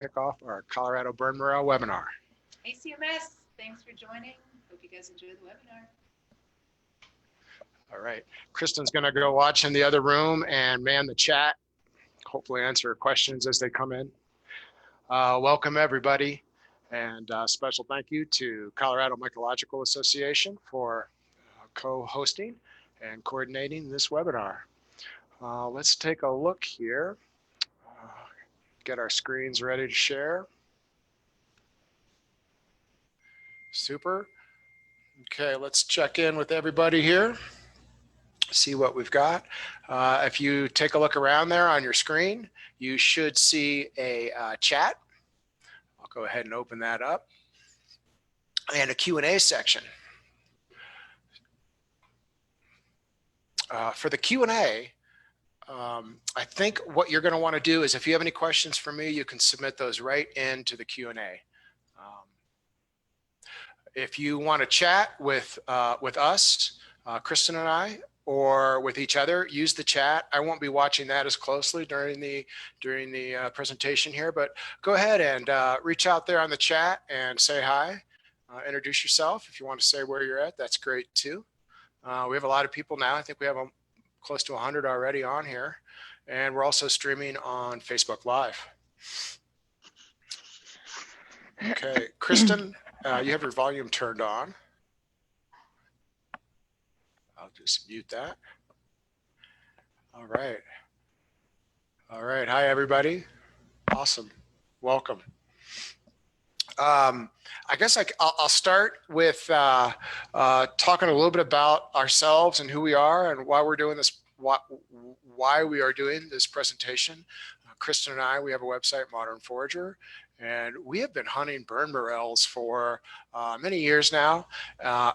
kick off our Colorado Burn Morel webinar. ACMS, thanks for joining. Hope you guys enjoy the webinar. All right, Kristen's going to go watch in the other room and man the chat, hopefully answer questions as they come in. Welcome everybody, and special thank you to Colorado Mycological Association for co-hosting and coordinating this webinar. Let's take a look here. Get our screens ready to share. Super. Okay, let's check in with everybody here. See what we've got. If you take a look around there on your screen, you should see a chat. I'll go ahead and open that up. And a Q&A section. For the Q&A, I think what you're going to want to do is if you have any questions for me, you can submit those right into the Q&A. If you want to chat with us, Kristen and I, or with each other, use the chat. I won't be watching that as closely during the presentation here, but go ahead and reach out there on the chat and say hi. Introduce yourself. If you want to say where you're at, that's great too. We have a lot of people now. I think we have close to 100 already on here, and we're also streaming on Facebook Live. Okay, Kristen, you have your volume turned on. I'll just mute that. All right. All right. Hi, everybody. Awesome. Welcome. I guess I'll start with talking a little bit about ourselves and who we are and why we're doing this, why we are doing this presentation. Kristen and I, we have a website, Modern Forager, and we have been hunting burn morels for many years now.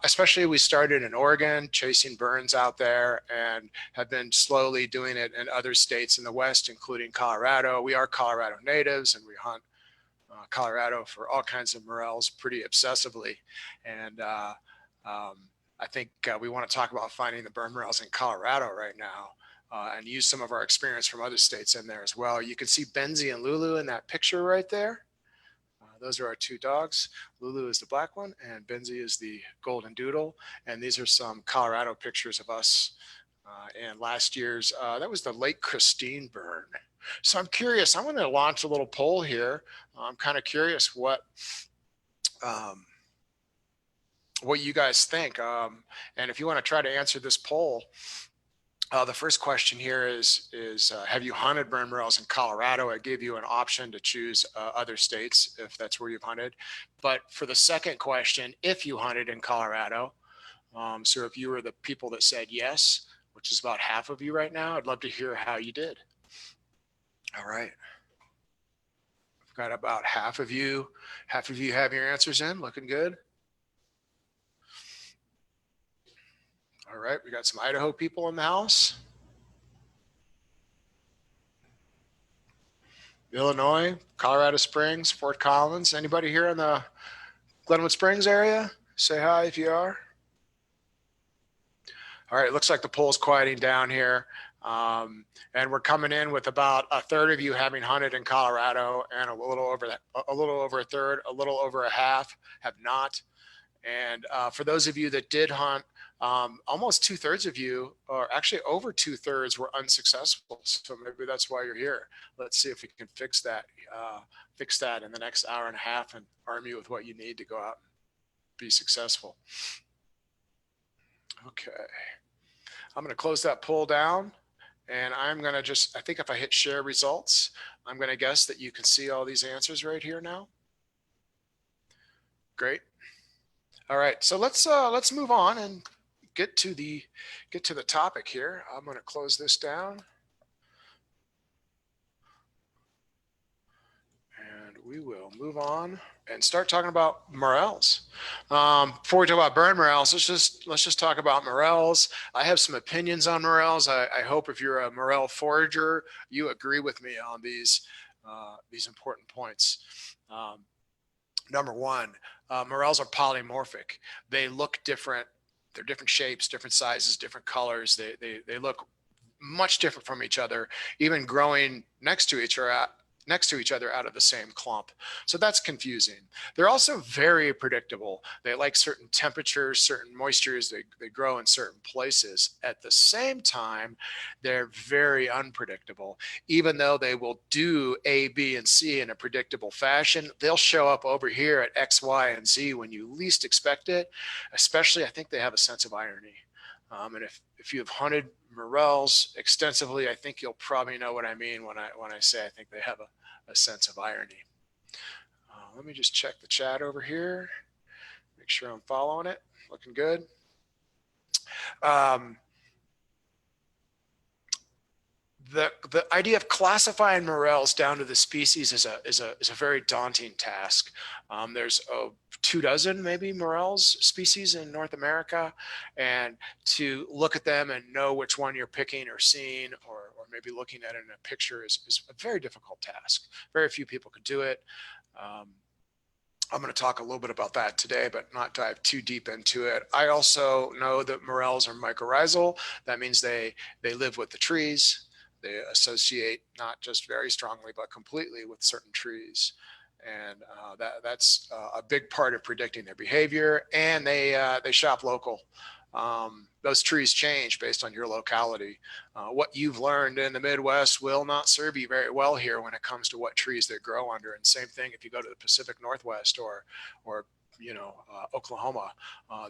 Especially we started in Oregon, chasing burns out there, and have been slowly doing it in other states in the West, including Colorado. We are Colorado natives, and we hunt Colorado for all kinds of morels pretty obsessively. And I think we want to talk about finding the burn morels in Colorado right now. And use some of our experience from other states in there as well. You can see Benzie and Lulu in that picture right there. Those are our two dogs. Lulu is the black one and Benzie is the golden doodle. And these are some Colorado pictures of us in last year's, that was the Lake Christine burn. So I'm curious, I'm going to launch a little poll here. I'm kind of curious what you guys think. And if you want to try to answer this poll, the first question here is have you hunted burn morels in Colorado? I gave you an option to choose other states if that's where you've hunted. But for the second question, if you hunted in Colorado, so if you were the people that said yes, which is about half of you right now, I'd love to hear how you did. All right. I've got about half of you have your answers in, looking good. All right, we got some Idaho people in the house. Illinois, Colorado Springs, Fort Collins. Anybody here in the Glenwood Springs area? Say hi if you are. All right, it looks like the poll's quieting down here. And we're coming in with about a third of you having hunted in Colorado, and a little over a third, a little over a half have not. And for those of you that did hunt, almost 2/3 of you, or actually over 2/3, were unsuccessful. So maybe that's why you're here. Let's see if we can fix that in the next hour and a half and arm you with what you need to go out and be successful. Okay. I'm going to close that poll down, and I'm going to just, I think if I hit share results, I'm going to guess that you can see all these answers right here now. Great. All right, so let's move on and get to the topic here. I'm going to close this down, and we will move on and start talking about morels. Before we talk about burn morels, let's just talk about morels. I have some opinions on morels. I hope if you're a morel forager, you agree with me on these important points. Number one, morels are polymorphic. They look different. They're different shapes, different sizes, different colors. They look much different from each other, even growing next to each other next to each other out of the same clump. So that's confusing. They're also very predictable. They like certain temperatures, certain moistures. They grow in certain places. At the same time, they're very unpredictable. Even though they will do A, B, and C in a predictable fashion, they'll show up over here at X, Y, and Z when you least expect it. Especially, I think they have a sense of irony. And if you have hunted morels extensively, I think you'll probably know what I mean when I say I think they have a sense of irony. Let me just check the chat over here, make sure I'm following it. Looking good. The idea of classifying morels down to the species is a very daunting task. There's 24 maybe morels species in North America, and to look at them and know which one you're picking or seeing or maybe looking at it in a picture is a very difficult task. Very few people could do it. I'm going to talk a little bit about that today, but not dive too deep into it. I also know that morels are mycorrhizal. That means they live with the trees. They associate not just very strongly, but completely with certain trees. And that's a big part of predicting their behavior. And they shop local. Those trees change based on your locality. What you've learned in the Midwest will not serve you very well here when it comes to what trees they grow under. And same thing if you go to the Pacific Northwest or Oklahoma,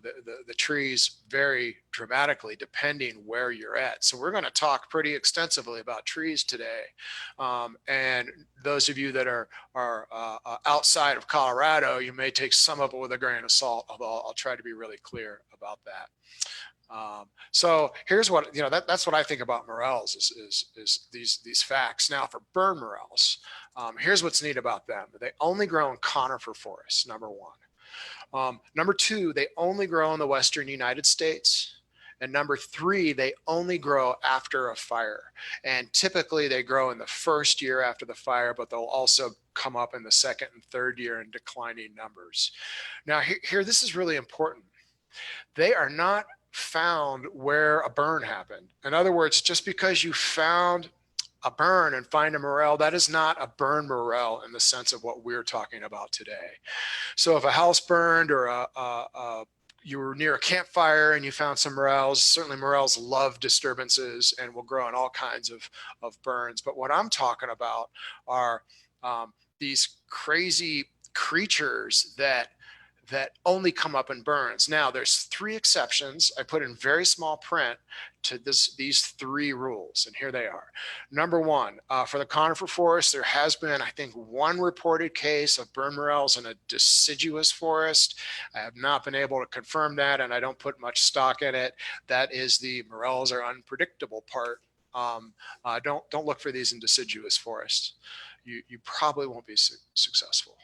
the trees vary dramatically depending where you're at. So we're going to talk pretty extensively about trees today. And those of you that are outside of Colorado, you may take some of it with a grain of salt, although I'll try to be really clear about that. So here's what, that's what I think about morels is these facts. Now for burn morels, here's what's neat about them. They only grow in conifer forests, number one. Number two, they only grow in the Western United States. And number three, they only grow after a fire. And typically they grow in the first year after the fire, but they'll also come up in the second and third year in declining numbers. Now here, this is really important. They are not found where a burn happened. In other words, just because you found a burn and find a morel, that is not a burn morel in the sense of what we're talking about today. So if a house burned or you were near a campfire and you found some morels, certainly morels love disturbances and will grow in all kinds of burns. But what I'm talking about are these crazy creatures that only come up in burns. Now, there's three exceptions I put in very small print to these three rules, and here they are. Number one, for the conifer forest, there has been, I think, one reported case of burn morels in a deciduous forest. I have not been able to confirm that, and I don't put much stock in it. That is the morels are unpredictable part. Don't look for these in deciduous forests. You probably won't be successful.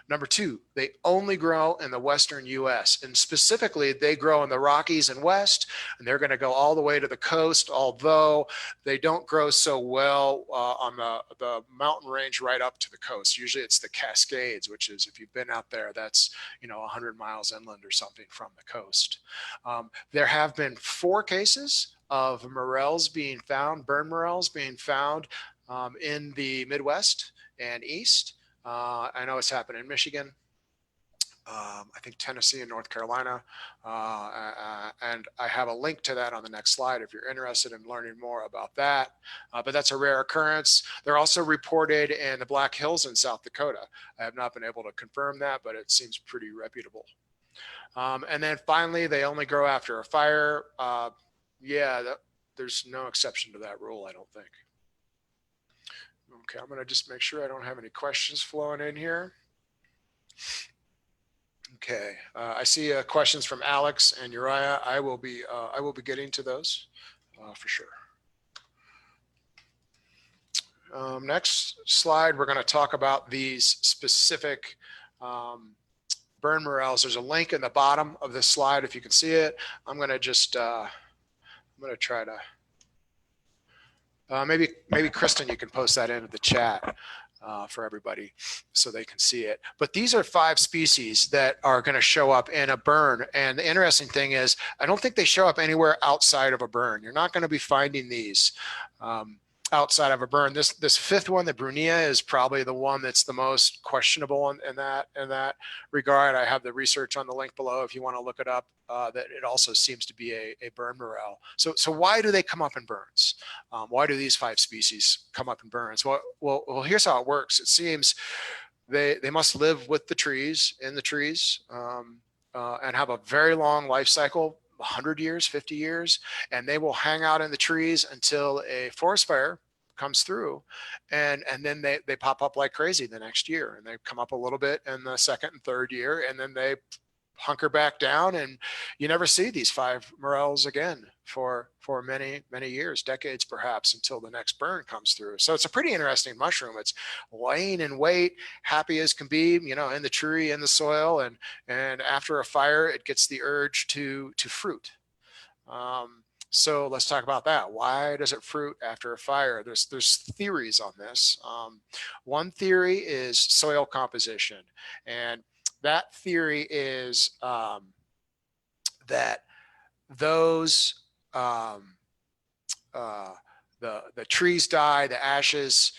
Number two, they only grow in the Western US, and specifically they grow in the Rockies and West, and they're going to go all the way to the coast, although they don't grow so well on the mountain range right up to the coast. Usually it's the Cascades, which is, if you've been out there, that's 100 miles inland or something from the coast. There have been 4 cases of morels being found, burn morels being found in the Midwest and East. I know it's happened in Michigan, I think Tennessee and North Carolina, and I have a link to that on the next slide if you're interested in learning more about that. But that's a rare occurrence. They're also reported in the Black Hills in South Dakota. I have not been able to confirm that, but it seems pretty reputable. And then finally, they only grow after a fire. There's no exception to that rule, I don't think. Okay, I'm going to just make sure I don't have any questions flowing in here. Okay, I see questions from Alex and Uriah. I will be getting to those for sure. Next slide, we're going to talk about these specific burn morels. There's a link in the bottom of this slide if you can see it. I'm going to just I'm going to try to. Maybe Kristen, you can post that into the chat for everybody so they can see it. But these are 5 species that are going to show up in a burn. And the interesting thing is, I don't think they show up anywhere outside of a burn. You're not going to be finding these outside of a burn. This fifth one, the Brunia, is probably the one that's the most questionable in that regard. I have the research on the link below if you want to look it up. That it also seems to be a burn morel. So why do they come up in burns? Why do these 5 species come up in burns? Well, here's how it works. It seems they must live with the trees, in the trees, and have a very long life cycle, 100 years, 50 years, and they will hang out in the trees until a forest fire comes through, and then they pop up like crazy the next year, and they come up a little bit in the second and third year, and then they hunker back down, and you never see these 5 morels again for many years, decades perhaps, until the next burn comes through. So it's a pretty interesting mushroom. It's laying in wait, happy as can be, in the tree, in the soil, and after a fire, it gets the urge to fruit. So let's talk about that. Why does it fruit after a fire? There's theories on this. One theory is soil composition, and that theory is that those the trees die, the ashes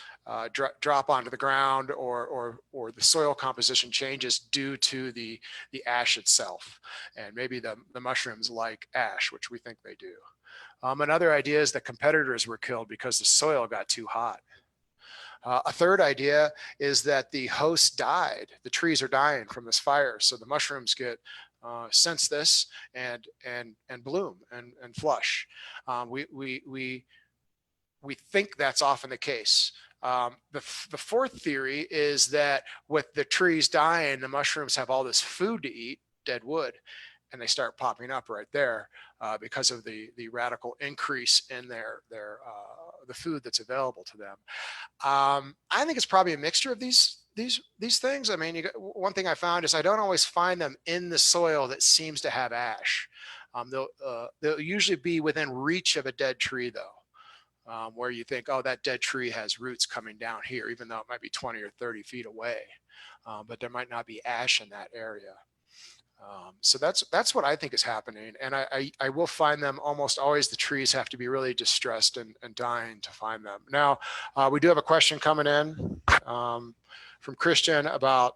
drop onto the ground, or the soil composition changes due to the ash itself, and maybe the mushrooms like ash, which we think they do. Another idea is that competitors were killed because the soil got too hot. A third idea is that the host died. The trees are dying from this fire, so the mushrooms sense this and bloom and flush. We think that's often the case. The fourth theory is that with the trees dying, the mushrooms have all this food to eat, dead wood, and they start popping up right there because of the radical increase in the food that's available to them. I think it's probably a mixture of these things. I mean, one thing I found is I don't always find them in the soil that seems to have ash. They'll usually be within reach of a dead tree, though, where you think, oh, that dead tree has roots coming down here, even though it might be 20 or 30 feet away. But there might not be ash in that area. So that's what I think is happening, and I will find them almost always. The trees have to be really distressed and dying to find them. Now, we do have a question coming in from Christian about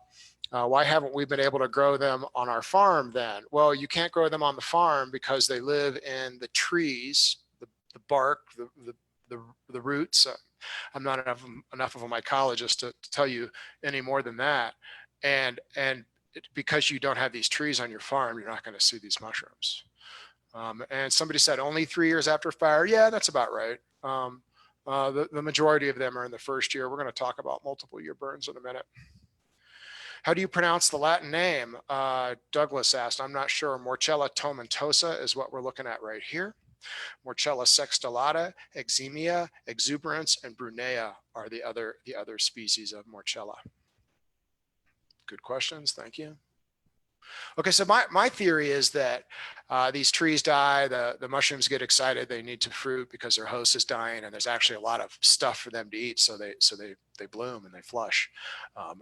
why haven't we been able to grow them on our farm then? Well, you can't grow them on the farm because they live in the trees, the bark, the roots. I'm not enough of a mycologist to tell you any more than that, and because you don't have these trees on your farm, you're not going to see these mushrooms. And somebody said only 3 years after fire. Yeah, that's about right. The majority of them are in the first year. We're going to talk about multiple year burns in a minute. How do you pronounce the Latin name? Douglas asked. I'm not sure. Morchella tomentosa is what we're looking at right here. Morchella sextulata, eximia, exuberance, and brunea are the other species of Morchella. Good questions. Thank you. Okay, so my theory is that these trees die, the mushrooms get excited, they need to fruit because their host is dying, and there's actually a lot of stuff for them to eat, so they bloom and they flush,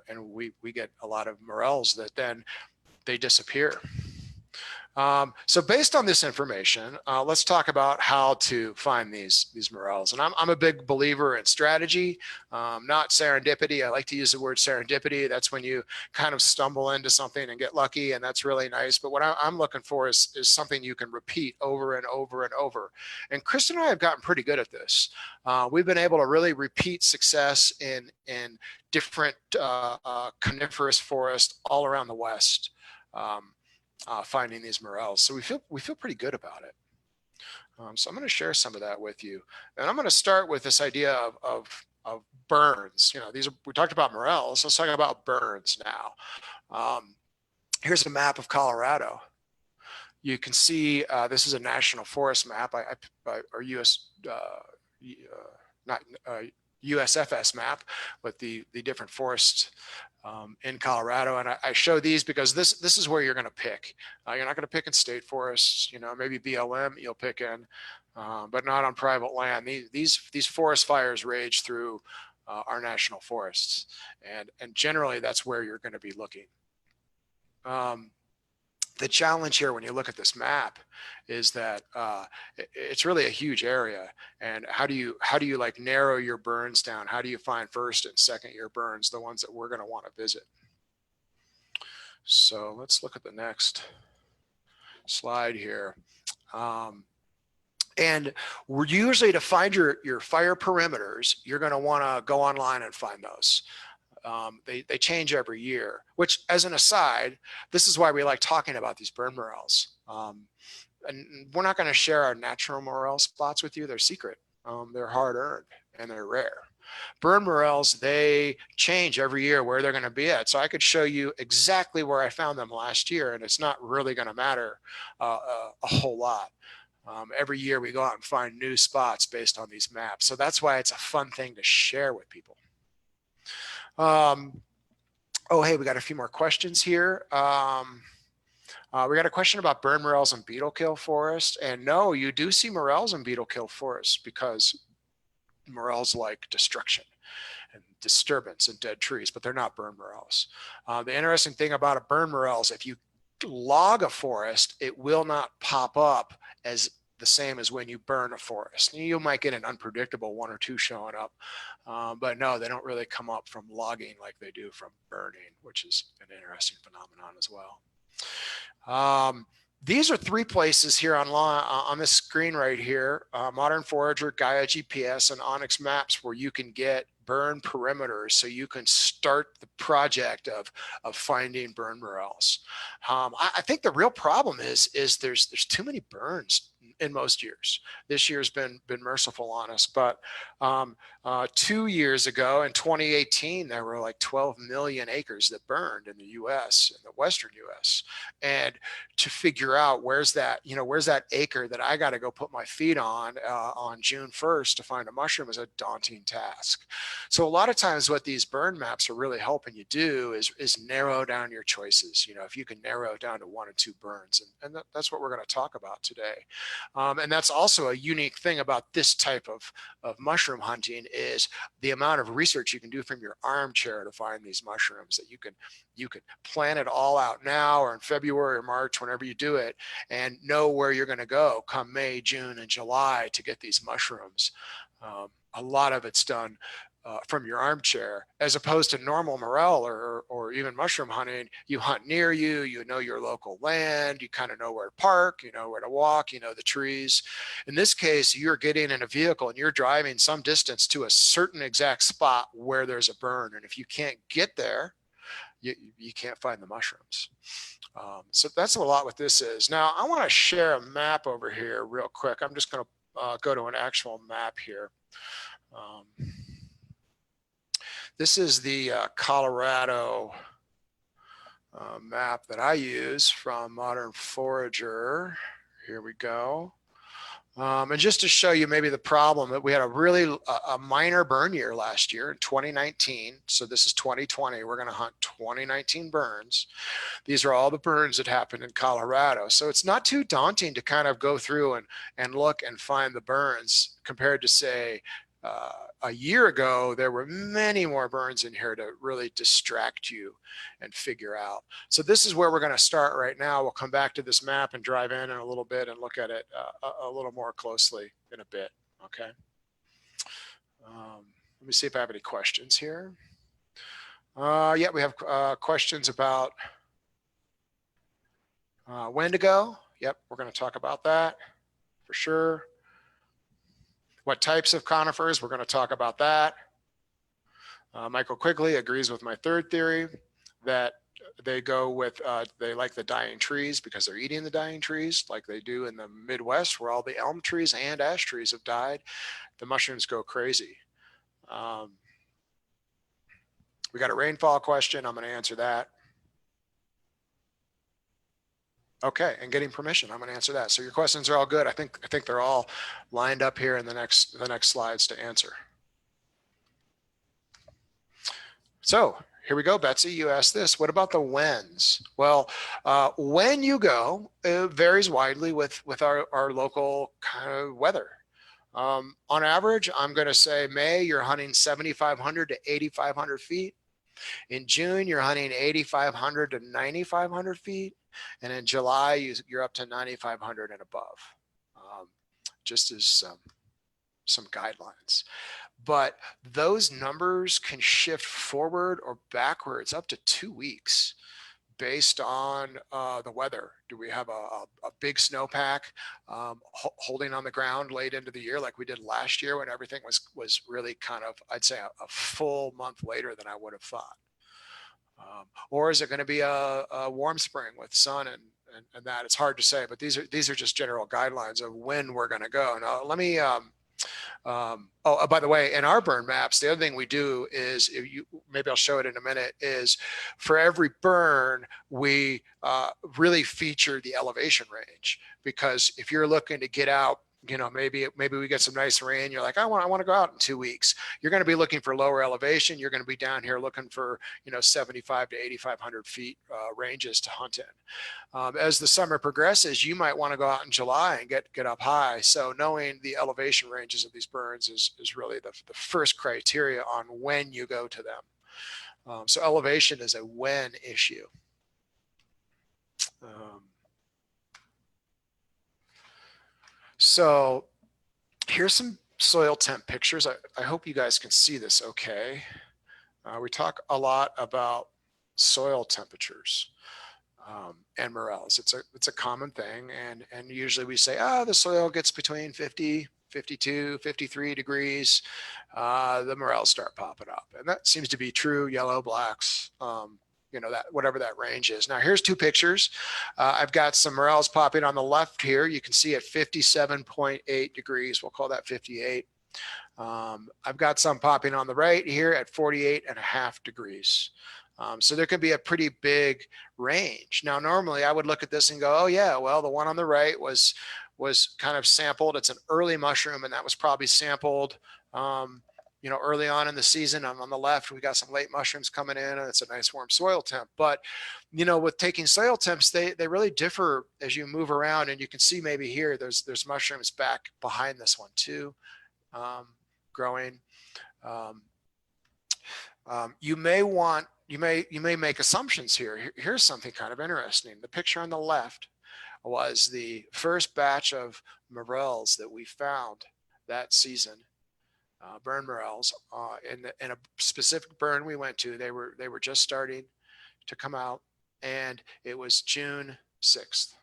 and we get a lot of morels that then they disappear. So based on this information, let's talk about how to find these morels. And I'm a big believer in strategy, not serendipity. I like to use the word serendipity. That's when you kind of stumble into something and get lucky, and that's really nice. But what I'm looking for is something you can repeat over and over and over. And Kristen and I have gotten pretty good at this. We've been able to really repeat success in different coniferous forests all around the West. Finding these morels, so we feel pretty good about it. So I'm going to share some of that with you, and I'm going to start with this idea of burns. We talked about morels. Let's talk about burns now. Here's a map of Colorado. You can see this is a national forest map, or U.S. Not USFS map with the different forests in Colorado. And I show these because this is where you're going to pick. You're not going to pick in state forests, maybe BLM you'll pick in, but not on private land. These forest fires rage through our national forests. And generally that's where you're going to be looking. The challenge here when you look at this map is that it's really a huge area, and how do you like narrow your burns down? How do you find first and second year burns, the ones that we're going to want to visit? So let's look at the next slide here. And we're usually, to find your fire perimeters, you're going to want to go online and find those. They change every year, which, as an aside, this is why we like talking about these burn morels. And we're not going to share our natural morel spots with you. They're secret. They're hard earned and they're rare. Burn morels, they change every year where they're going to be at. So I could show you exactly where I found them last year, and it's not really going to matter a whole lot. Every year we go out and find new spots based on these maps. So that's why it's a fun thing to share with people. Oh, hey, we got a few more questions here. We got a question about burn morels and beetle kill forest. And no, you do see morels and beetle kill forests because morels like destruction and disturbance and dead trees, but they're not burn morels. The interesting thing about a burn morel is if you log a forest, it will not pop up as the same as when you burn a forest. You might get an unpredictable one or two showing up, but no, they don't really come up from logging like they do from burning, which is an interesting phenomenon as well. These are 3 places here on this screen right here, Modern Forager, Gaia GPS, and Onyx Maps, where you can get burn perimeters so you can start the project of finding burn morels. I think the real problem is there's too many burns in most years. This year's been merciful on us, but 2 years ago in 2018, there were like 12 million acres that burned in the US, in the Western US. And to figure out where's that acre that I got to go put my feet on June 1st to find a mushroom is a daunting task. So a lot of times what these burn maps are really helping you do is narrow down your choices. If you can narrow down to 1 or 2 burns, and that's what we're going to talk about today. And that's also a unique thing about this type of mushroom hunting is the amount of research you can do from your armchair to find these mushrooms, that you can plan it all out now or in February or March, whenever you do it, and know where you're going to go come May, June, and July to get these mushrooms. A lot of it's done from your armchair, as opposed to normal morel or even mushroom hunting. You hunt near you, you know your local land, you kind of know where to park, you know where to walk, you know the trees. In this case, you're getting in a vehicle and you're driving some distance to a certain exact spot where there's a burn. And if you can't get there, you can't find the mushrooms. So that's a lot what this is. Now, I want to share a map over here real quick. I'm just going to go to an actual map here. This is the Colorado map that I use from Modern Forager. Here we go. And just to show you maybe the problem, that we had a minor burn year last year in 2019. So this is 2020. We're going to hunt 2019 burns. These are all the burns that happened in Colorado. So it's not too daunting to kind of go through and look and find the burns compared to, say, a year ago. There were many more burns in here to really distract you and figure out. So this is where we're going to start right now. We'll come back to this map and drive in a little bit and look at it a little more closely in a bit. Okay. Let me see if I have any questions here. Yeah, we have questions about when to go. Yep, we're going to talk about that for sure. What types of conifers? We're going to talk about that. Michael Quigley agrees with my third theory that they go with, they like the dying trees because they're eating the dying trees like they do in the Midwest, where all the elm trees and ash trees have died. The mushrooms go crazy. We got a rainfall question. I'm going to answer that. Okay, and getting permission, I'm going to answer that. So your questions are all good. I think they're all lined up here in the next slides to answer. So here we go, Betsy. You asked this. What about the whens? Well, when you go, it varies widely with our local kind of weather. On average, I'm going to say May, you're hunting 7,500 to 8,500 feet. In June, you're hunting 8,500 to 9,500 feet. And in July, you're up to 9,500 and above, just as some guidelines. But those numbers can shift forward or backwards up to 2 weeks based on the weather. Do we have a big snowpack holding on the ground late into the year like we did last year when everything was really kind of, I'd say, a full month later than I would have thought? Or is it going to be a warm spring with sun and that? It's hard to say, but these are just general guidelines of when we're going to go. Now, let me by the way, in our burn maps, the other thing we do is, maybe I'll show it in a minute, is for every burn, we really feature the elevation range, because if you're looking to get out, maybe we get some nice rain, you're like, I want to go out in 2 weeks. You're going to be looking for lower elevation. You're going to be down here looking for 75 to 8,500 feet ranges to hunt in. As the summer progresses, you might want to go out in July and get up high. So knowing the elevation ranges of these burns is really the first criteria on when you go to them. So elevation is a when issue. So here's some soil temp pictures. I hope you guys can see this okay. We talk a lot about soil temperatures. And morels. It's a common thing. And usually we say, the soil gets between 50, 52, 53 degrees. The morels start popping up. And that seems to be true, yellow, blacks, that whatever that range is. Now here's two pictures. I've got some morels popping on the left here. You can see at 57.8 degrees. We'll call that 58. I've got some popping on the right here at 48.5 degrees. So there can be a pretty big range. Now, normally I would look at this and go, oh yeah, well, the one on the right was kind of sampled. It's an early mushroom, and that was probably sampled, early on in the season. On the left, we got some late mushrooms coming in, and it's a nice warm soil temp. But, with taking soil temps, they really differ as you move around, and you can see maybe here, there's mushrooms back behind this one too, growing. You may make assumptions here. Here's something kind of interesting. The picture on the left was the first batch of morels that we found that season, burn morels, in a specific burn we went to. They were just starting to come out, and it was June 6th.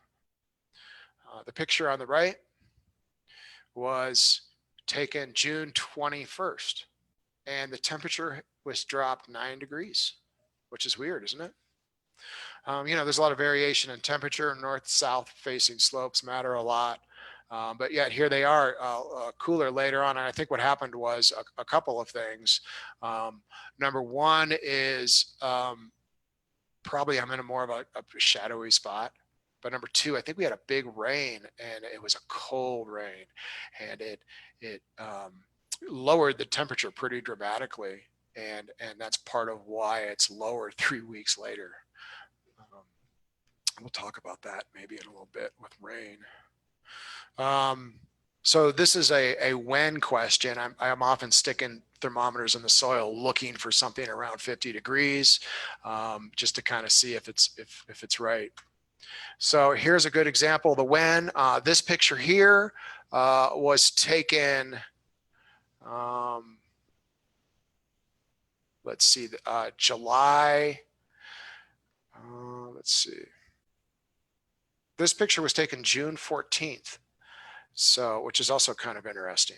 The picture on the right was taken June 21st, and the temperature was dropped 9 degrees, which is weird, isn't it? There's a lot of variation in temperature. North-south facing slopes matter a lot. But yet here they are cooler later on. And I think what happened was a couple of things. Number one is probably I'm in more of a shadowy spot. But number two, I think we had a big rain, and it was a cold rain, and it lowered the temperature pretty dramatically. And that's part of why it's lower 3 weeks later. We'll talk about that maybe in a little bit with rain. So this is a when question. I'm often sticking thermometers in the soil looking for something around 50 degrees, just to kind of see if it's right. So here's a good example of the when. This picture here was taken, let's see, July, let's see. This picture was taken June 14th, so which is also kind of interesting.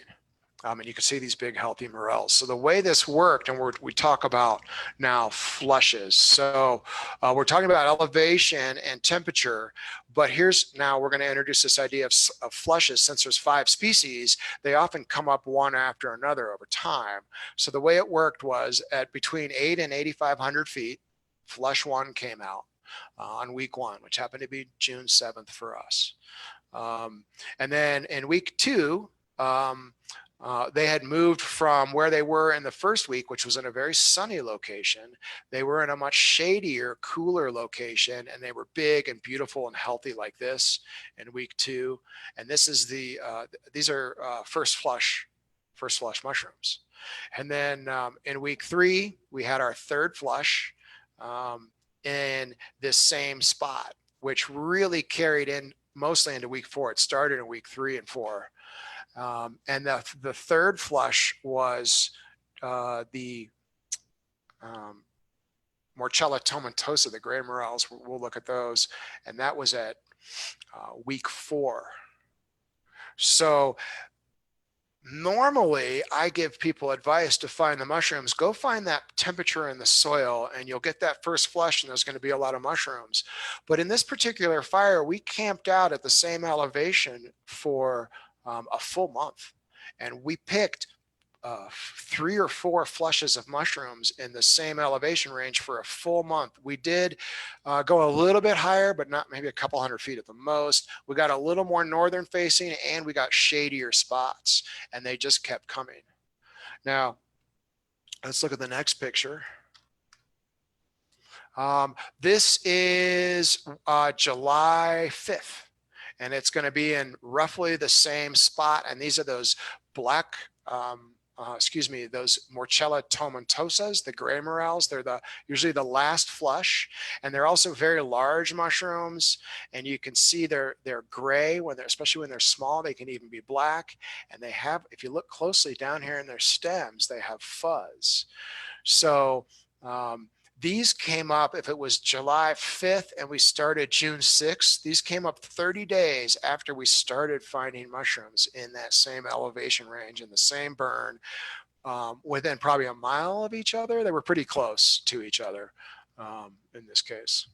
And you can see these big healthy morels. So the way this worked, and we talk about now flushes. So we're talking about elevation and temperature, but now we're going to introduce this idea of flushes. Since there's 5 species, they often come up one after another over time. So the way it worked was at between 8 and 8,500 feet, flush 1 came out on week 1, which happened to be June 7th for us. And then in week 2, they had moved from where they were in the first week, which was in a very sunny location. They were in a much shadier, cooler location, and they were big and beautiful and healthy like this in week 2. And this is these are first flush first flush mushrooms. And then in week 3, we had our third flush in this same spot, which really carried in mostly into week 4. It started in week 3 and 4. And the third flush was the Morchella tomentosa, the gray morels. We'll look at those. And that was at week 4. So normally I give people advice to find the mushrooms. Go find that temperature in the soil and you'll get that first flush and there's going to be a lot of mushrooms. But in this particular fire, we camped out at the same elevation for a full month. And we picked 3 or 4 flushes of mushrooms in the same elevation range for a full month. We did go a little bit higher, but not maybe a couple hundred feet at the most. We got a little more northern facing and we got shadier spots and they just kept coming. Now, let's look at the next picture. This is July 5th and it's going to be in roughly the same spot. And these are those black those Morchella tomentosas, the gray morels. They're usually the last flush, and they're also very large mushrooms. And you can see they're gray especially when they're small. They can even be black, and they have, if you look closely down here in their stems, they have fuzz. So these came up, if it was July 5th and we started June 6th, these came up 30 days after we started finding mushrooms in that same elevation range, in the same burn, within probably a mile of each other. They were pretty close to each other in this case.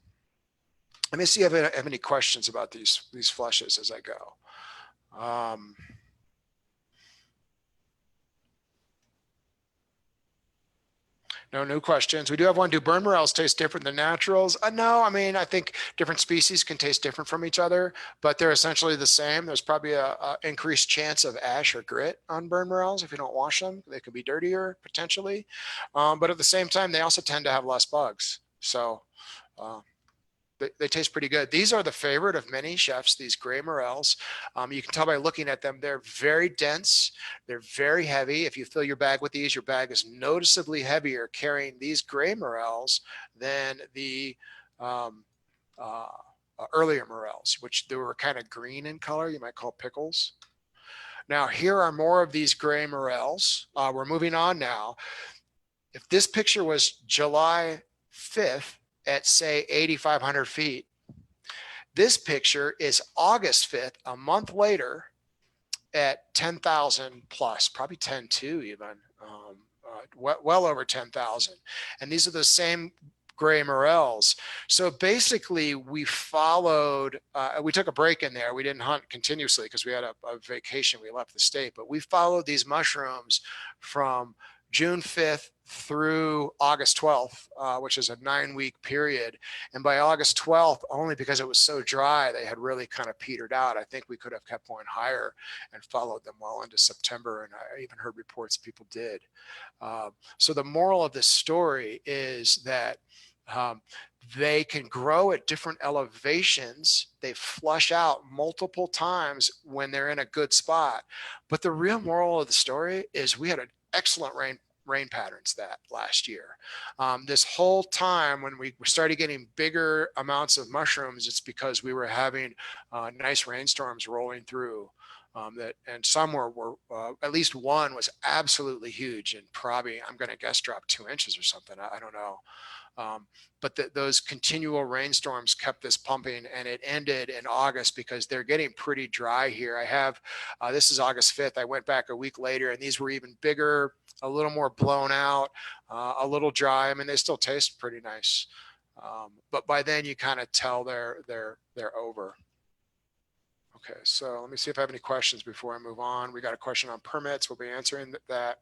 Let me see if I have any questions about these flushes as I go. No new questions. We do have one. Do burn morels taste different than naturals? No, I mean, I think different species can taste different from each other, but they're essentially the same. There's probably a increased chance of ash or grit on burn morels if you don't wash them. They can be dirtier potentially, but at the same time, they also tend to have less bugs. So they taste pretty good. These are the favorite of many chefs, these gray morels. You can tell by looking at them, they're very dense. They're very heavy. If you fill your bag with these, your bag is noticeably heavier carrying these gray morels than the earlier morels, which they were kind of green in color. You might call pickles. Now, here are more of these gray morels. We're moving on now. If this picture was July 5th, at say 8,500 feet. This picture is August 5th, a month later at 10,000 plus, probably 10.2 even, well over 10,000. And these are the same gray morels. So basically we followed, we took a break in there. We didn't hunt continuously because we had a vacation. We left the state, but we followed these mushrooms from June 5th through August 12th, which is a 9-week period. And by August 12th, only because it was so dry, they had really kind of petered out. I think we could have kept going higher and followed them well into September. And I even heard reports people did. So the moral of this story is that they can grow at different elevations. They flush out multiple times when they're in a good spot. But the real moral of the story is we had an excellent rain patterns that last year. This whole time when we started getting bigger amounts of mushrooms, it's because we were having nice rainstorms rolling through. And some were at least one was absolutely huge and probably, I'm going to guess, dropped 2 inches or something. I don't know. But those continual rainstorms kept this pumping, and it ended in August because they're getting pretty dry here. I have, this is August 5th. I went back a week later and these were even bigger, a little more blown out, a little dry. I mean, they still taste pretty nice. But by then you kind of tell they're over. Okay, so let me see if I have any questions before I move on. We got a question on permits. We'll be answering that.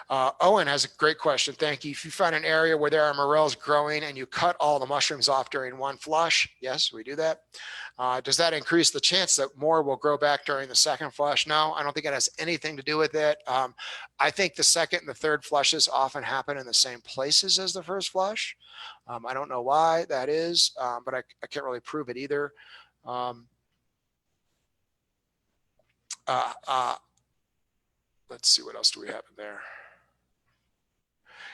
Owen has a great question. Thank you. If you find an area where there are morels growing and you cut all the mushrooms off during one flush, yes, we do that. Does that increase the chance that more will grow back during the second flush? No, I don't think it has anything to do with it. I think the second and the third flushes often happen in the same places as the first flush. I don't know why that is, but I can't really prove it either. let's see, what else do we have in there?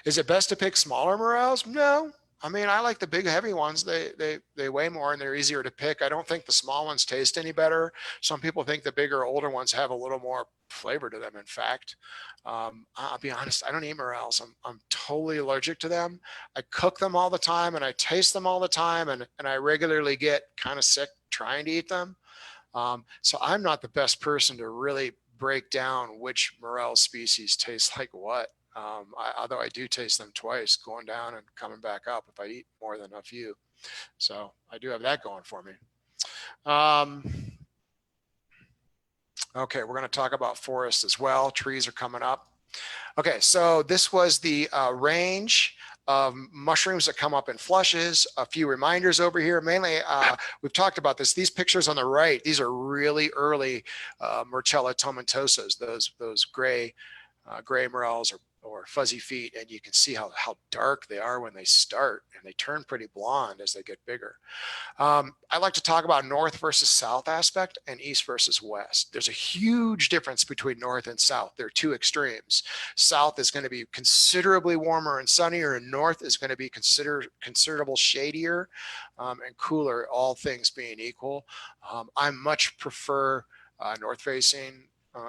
Is it best to pick smaller morels? No. I mean, I like the big heavy ones. They weigh more and they're easier to pick. I don't think the small ones taste any better. Some people think the bigger, older ones have a little more flavor to them. In fact, I'll be honest, I don't eat morels. I'm totally allergic to them. I cook them all the time and I taste them all the time, and I regularly get kind of sick trying to eat them. So I'm not the best person to really break down which morel species taste like what. Although I do taste them twice, going down and coming back up if I eat more than a few. So I do have that going for me. Um, okay, we're going to talk about forests as well. Trees are coming up. Okay, so this was the range of mushrooms that come up in flushes. A few reminders over here. Mainly, we've talked about this. These pictures on the right, these are really early Morchella tomentosas, those gray morels or fuzzy feet, and you can see how dark they are when they start, and they turn pretty blonde as they get bigger. I like to talk about north versus south aspect and east versus west. There's a huge difference between north and south. There are two extremes. South is going to be considerably warmer and sunnier, and north is going to be considerable shadier and cooler, all things being equal. I much prefer north facing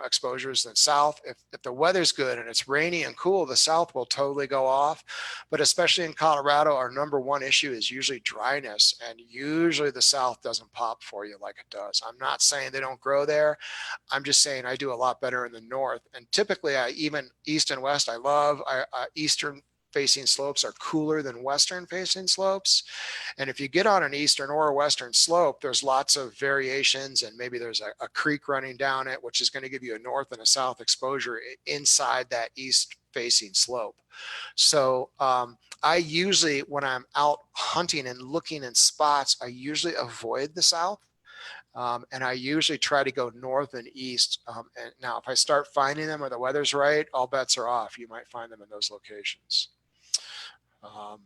exposures than south. If the weather's good and it's rainy and cool, the south will totally go off. But especially in Colorado, our number one issue is usually dryness, and usually the south doesn't pop for you like it does. I'm not saying they don't grow there. I'm just saying I do a lot better in the north. And typically, even east and west, I love. Eastern facing slopes are cooler than western facing slopes. And if you get on an eastern or a western slope, there's lots of variations, and maybe there's a creek running down it, which is going to give you a north and a south exposure inside that east facing slope. So I usually, when I'm out hunting and looking in spots, I usually avoid the south. And I usually try to go north and east. And now, if I start finding them or the weather's right, all bets are off. You might find them in those locations. Um,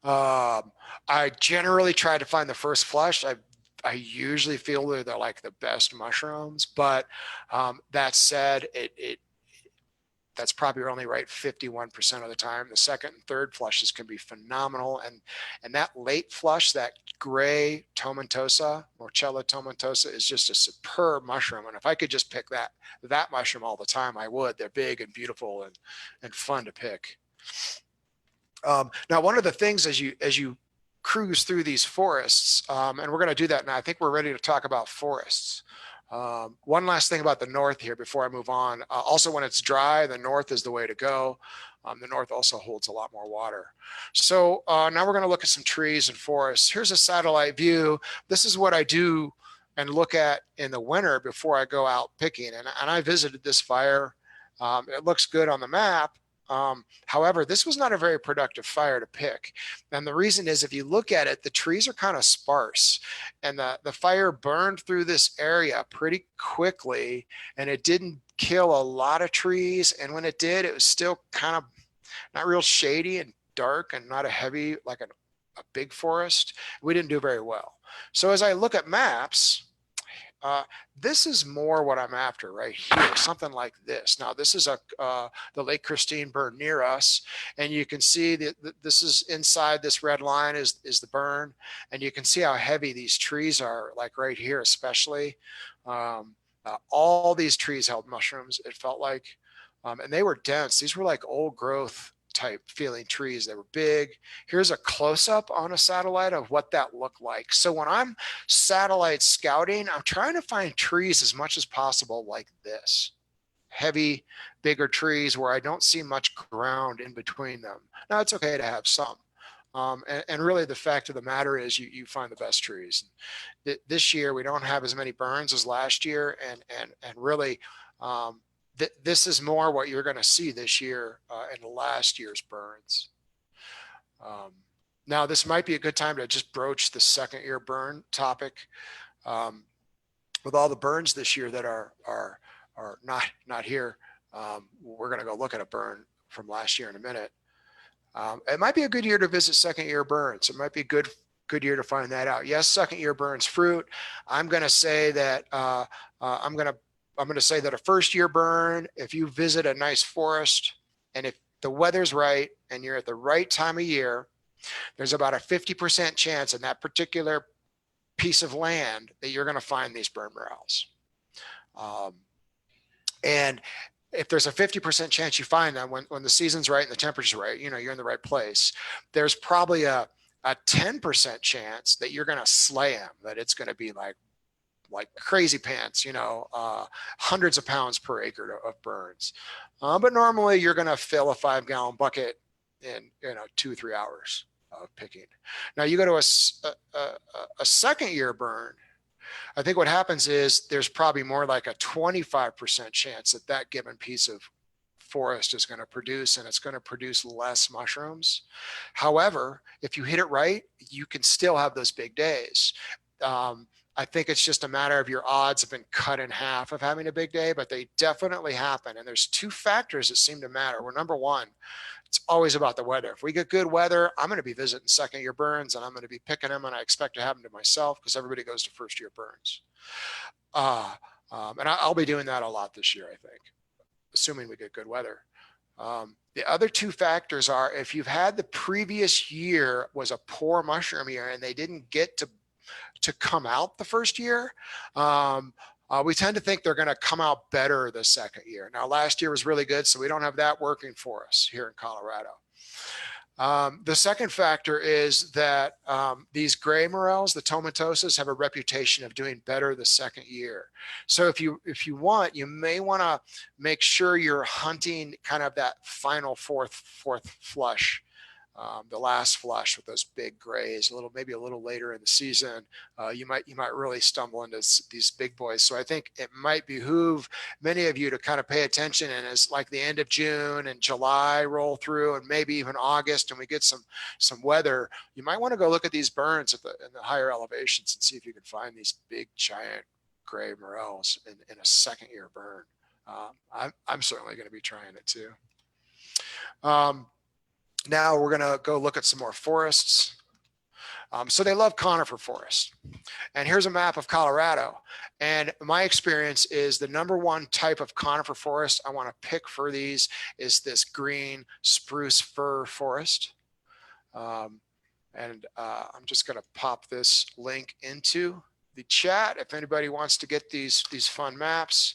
I generally try to find the first flush. I usually feel they're like the best mushrooms, but that said, that's probably only right 51% of the time. The second and third flushes can be phenomenal, and that late flush, that gray tomentosa, Morchella tomentosa, is just a superb mushroom. And if I could just pick that mushroom all the time, I would. They're big and beautiful and fun to pick. Now, one of the things as you cruise through these forests, and we're going to do that now. I think we're ready to talk about forests. One last thing about the north here before I move on. Also, when it's dry, the north is the way to go. The north also holds a lot more water. So now we're going to look at some trees and forests. Here's a satellite view. This is what I do and look at in the winter before I go out picking. And I visited this fire. It looks good on the map. However, this was not a very productive fire to pick. And the reason is, if you look at it, the trees are kind of sparse, and the fire burned through this area pretty quickly, and it didn't kill a lot of trees. And when it did, it was still kind of not real shady and dark and not a heavy, like a big forest. We didn't do very well. So as I look at maps, this is more what I'm after right here, something like this. Now, this is the Lake Christine burn near us, and you can see that this is inside this red line is the burn, and you can see how heavy these trees are, like right here especially. All these trees held mushrooms, it felt like, and they were dense. These were like old growth type feeling trees. They were big. Here's a close-up on a satellite of what that looked like. So when I'm satellite scouting, I'm trying to find trees as much as possible like this. Heavy, bigger trees where I don't see much ground in between them. Now, it's okay to have some. And really, the fact of the matter is you find the best trees. This year, we don't have as many burns as last year, and really, this is more what you're going to see this year in last year's burns. Now, this might be a good time to just broach the second year burn topic. With all the burns this year that are not here, we're going to go look at a burn from last year in a minute. It might be a good year to visit second year burns. It might be good good year to find that out. Yes, second year burns fruit. I'm going to say that I'm going to say that a first year burn, if you visit a nice forest and if the weather's right and you're at the right time of year, there's about a 50% chance in that particular piece of land that you're going to find these burn morels. Um, and if there's a 50% chance you find them when the season's right and the temperature's right, you know, you're in the right place, there's probably a 10% chance that you're going to slay them, that it's going to be like crazy pants, you know, hundreds of pounds per acre of burns. But normally you're going to fill a 5-gallon bucket in, you know, 2 or 3 hours of picking. Now you go to a second year burn. I think what happens is there's probably more like a 25% chance that that given piece of forest is going to produce, and it's going to produce less mushrooms. However, if you hit it right, you can still have those big days. I think it's just a matter of your odds have been cut in half of having a big day, but they definitely happen. And there's two factors that seem to matter. Well, number one, it's always about the weather. If we get good weather, I'm going to be visiting second year burns and I'm going to be picking them, and I expect to have them to myself because everybody goes to first year burns. And I'll be doing that a lot this year, I think, assuming we get good weather. The other two factors are if you've had the previous year was a poor mushroom year and they didn't get to come out the first year, we tend to think they're going to come out better the second year. Now, last year was really good, so we don't have that working for us here in Colorado. The second factor is that these gray morels, the tomentosas, have a reputation of doing better the second year. So if you want, you may want to make sure you're hunting kind of that final fourth flush. The last flush with those big grays, maybe a little later in the season, you might really stumble into these big boys. So I think it might behoove many of you to kind of pay attention. And as like the end of June and July roll through, and maybe even August, and we get some weather, you might want to go look at these burns in the higher elevations and see if you can find these big giant gray morels in a second year burn. I'm certainly going to be trying it too. Now we're going to go look at some more forests. So they love conifer forest. And here's a map of Colorado. And my experience is the number one type of conifer forest I want to pick for these is this green spruce fir forest. I'm just going to pop this link into the chat if anybody wants to get these fun maps.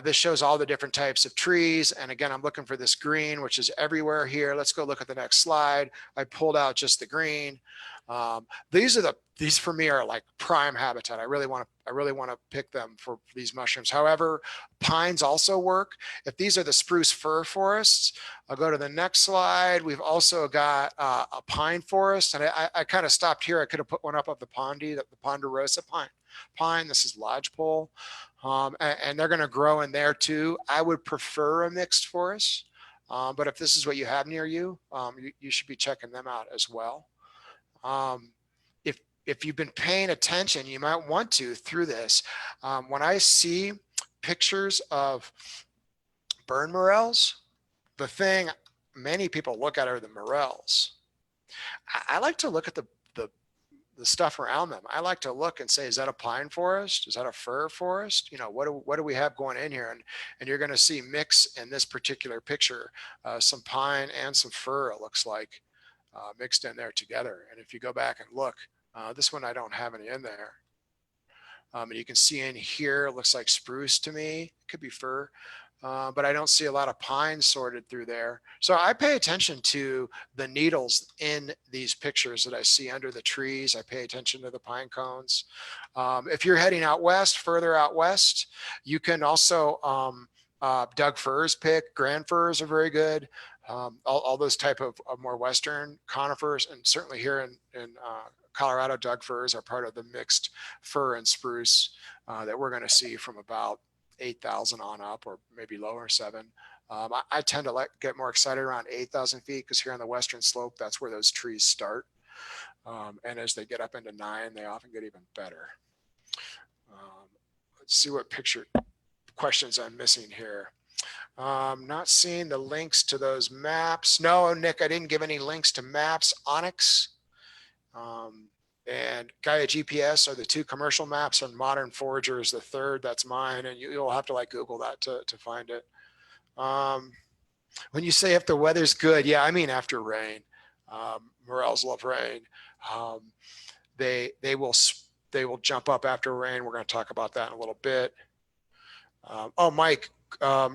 This shows all the different types of trees. And again, I'm looking for this green, which is everywhere here. Let's go look at the next slide. I pulled out just the green. These for me are like prime habitat. I really want to pick them for these mushrooms. However, pines also work. If these are the spruce fir forests, I'll go to the next slide. We've also got a pine forest, and I kind of stopped here. I could have put one up of the ponderosa pine. This is lodgepole. And they're going to grow in there too. I would prefer a mixed forest, but if this is what you have near you, you should be checking them out as well. If you've been paying attention, you might want to through this. When I see pictures of burn morels, the thing many people look at are the morels. I like to look at the stuff around them. I like to look and say, is that a pine forest? Is that a fir forest? You know, what do we have going in here? And you're going to see mix in this particular picture, some pine and some fir, it looks like, mixed in there together. And if you go back and look, this one, I don't have any in there. And you can see in here, it looks like spruce to me. It could be fir. But I don't see a lot of pine sorted through there. So I pay attention to the needles in these pictures that I see under the trees. I pay attention to the pine cones. If you're heading out west, further out west, you can also Doug firs pick. Grand firs are very good. All those type of more western conifers, and certainly here in Colorado, Doug firs are part of the mixed fir and spruce that we're going to see from about 8,000 on up, or maybe lower 7. I tend to get more excited around 8,000 feet because here on the western slope, that's where those trees start. And as they get up into 9, they often get even better. Let's see what picture questions I'm missing here. Not seeing the links to those maps. No, Nick, I didn't give any links to maps. Onyx And Gaia GPS are the two commercial maps, and Modern Forager is the third. That's mine, and you'll have to like Google that to find it. When you say if the weather's good, yeah, I mean after rain. Morels love rain. Um, they will jump up after rain. We're going to talk about that in a little bit. Oh, Mike,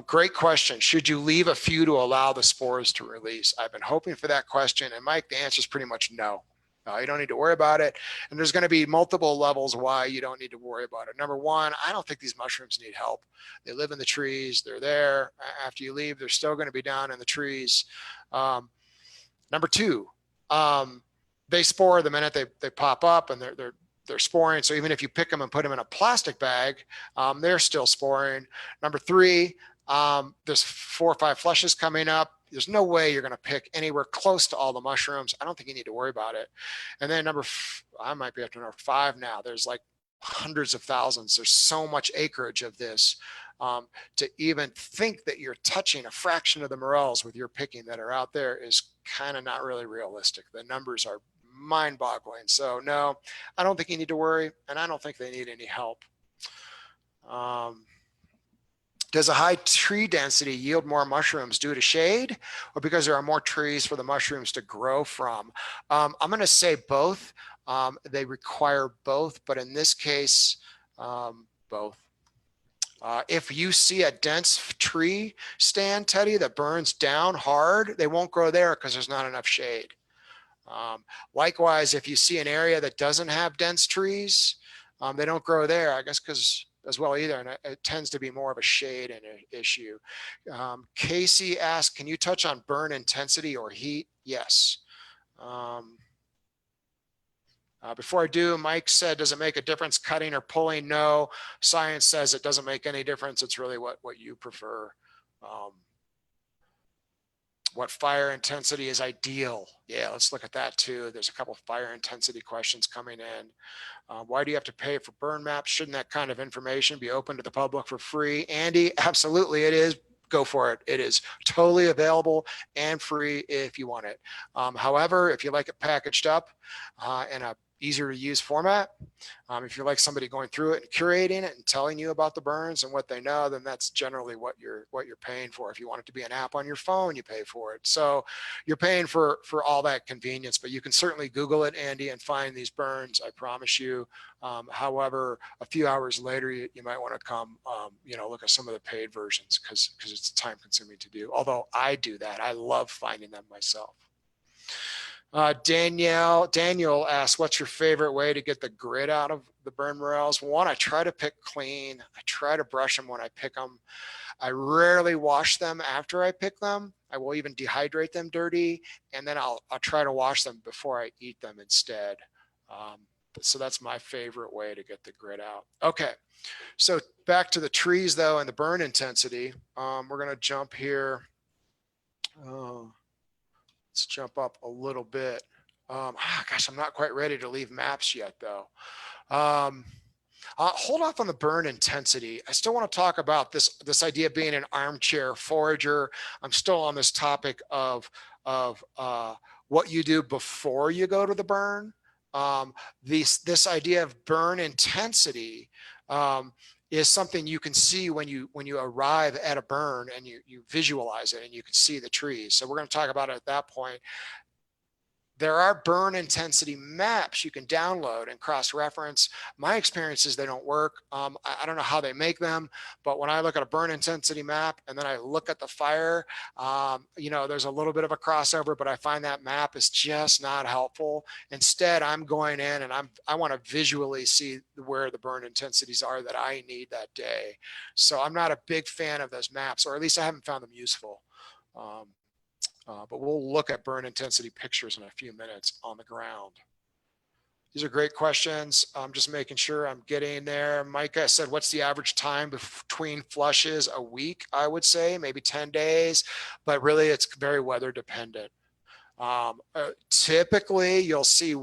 great question. Should you leave a few to allow the spores to release? I've been hoping for that question, and Mike, the answer is pretty much no. You don't need to worry about it. And there's going to be multiple levels why you don't need to worry about it. Number one, I don't think these mushrooms need help. They live in the trees. They're there. After you leave, they're still going to be down in the trees. Number two, they spore the minute they pop up, and they're sporing. So even if you pick them and put them in a plastic bag, they're still sporing. Number three, there's 4 or 5 flushes coming up. There's no way you're going to pick anywhere close to all the mushrooms. I don't think you need to worry about it. And then I might be up to number 5 now. There's like hundreds of thousands. There's so much acreage of this. To even think that you're touching a fraction of the morels with your picking that are out there is kind of not really realistic. The numbers are mind-boggling. So no, I don't think you need to worry, and I don't think they need any help. Does a high tree density yield more mushrooms due to shade, or because there are more trees for the mushrooms to grow from? I'm going to say both. They require both, but in this case, both. If you see a dense tree stand, Teddy, that burns down hard, they won't grow there because there's not enough shade. Likewise, if you see an area that doesn't have dense trees, they don't grow there, I guess, because as well either, and it tends to be more of a shade issue. Casey asked, can you touch on burn intensity or heat? Yes. Before I do, Mike said, does it make a difference cutting or pulling? No. Science says it doesn't make any difference. It's really what you prefer. What fire intensity is ideal? Yeah, let's look at that too. There's a couple of fire intensity questions coming in. Why do you have to pay for burn maps? Shouldn't that kind of information be open to the public for free? Andy, absolutely it is. Go for it. It is totally available and free if you want it. However, if you like it packaged up in a easier to use format, if you're like somebody going through it and curating it and telling you about the burns and what they know, then that's generally what you're paying for. If you want it to be an app on your phone, you pay for it. So you're paying for all that convenience, but you can certainly Google it, Andy, and find these burns. I promise you. However, a few hours later, you might want to come, look at some of the paid versions because it's time consuming to do. Although I do that, I love finding them myself. Daniel asks, what's your favorite way to get the grit out of the burn morels? One, I try to pick clean. I try to brush them when I pick them. I rarely wash them after I pick them. I will even dehydrate them dirty, and then I'll try to wash them before I eat them instead. So that's my favorite way to get the grit out. Okay, so back to the trees though and the burn intensity. We're going to jump here. Let's jump up a little bit. Gosh, I'm not quite ready to leave maps yet though. Hold off on the burn intensity. I still want to talk about this idea of being an armchair forager. I'm still on this topic of what you do before you go to the burn. This idea of burn intensity is something you can see when you arrive at a burn and you visualize it and you can see the trees. So we're going to talk about it at that point. There are burn intensity maps you can download and cross-reference. My experience is they don't work. I don't know how they make them, but when I look at a burn intensity map and then I look at the fire, there's a little bit of a crossover, but I find that map is just not helpful. Instead, I'm going in and I want to visually see where the burn intensities are that I need that day. So I'm not a big fan of those maps, or at least I haven't found them useful. But we'll look at burn intensity pictures in a few minutes on the ground. These are great questions. I'm just making sure I'm getting there. Micah said, what's the average time between flushes? A week, I would say, maybe 10 days, but really it's very weather dependent. Typically, you'll see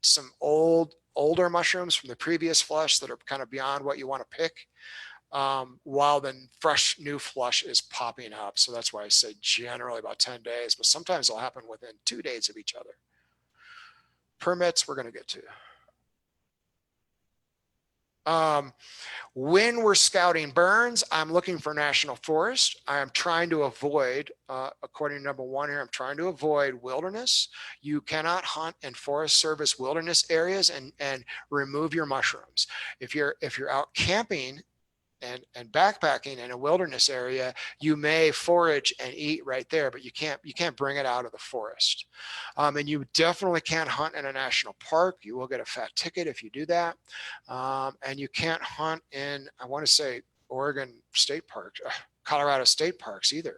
some older mushrooms from the previous flush that are kind of beyond what you want to pick. While the fresh new flush is popping up. So that's why I say generally about 10 days, but sometimes it'll happen within 2 days of each other. permits we're going to get to. When we're scouting burns, I'm looking for national forest. I am trying to avoid, according to number one here, I'm trying to avoid wilderness. You cannot hunt in Forest Service wilderness areas and remove your mushrooms. If you're out camping and backpacking in a wilderness area, you may forage and eat right there, but you can't bring it out of the forest. And you definitely can't hunt in a national park. You will get a fat ticket if you do that. And you can't hunt in, I want to say, Oregon state parks, Colorado state parks either.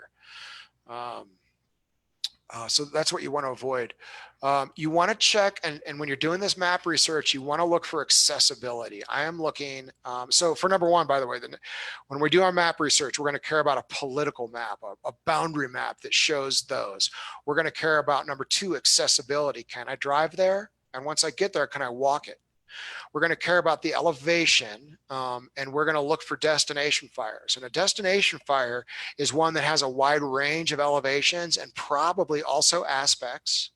So that's what you want to avoid. You want to check, and when you're doing this map research, you want to look for accessibility. I am looking, so for number one, by the way, when we do our map research, we're going to care about a political map, a boundary map that shows those. We're going to care about number two, accessibility. Can I drive there? And once I get there, can I walk it? We're going to care about the elevation, and we're going to look for destination fires. And a destination fire is one that has a wide range of elevations and probably also aspects,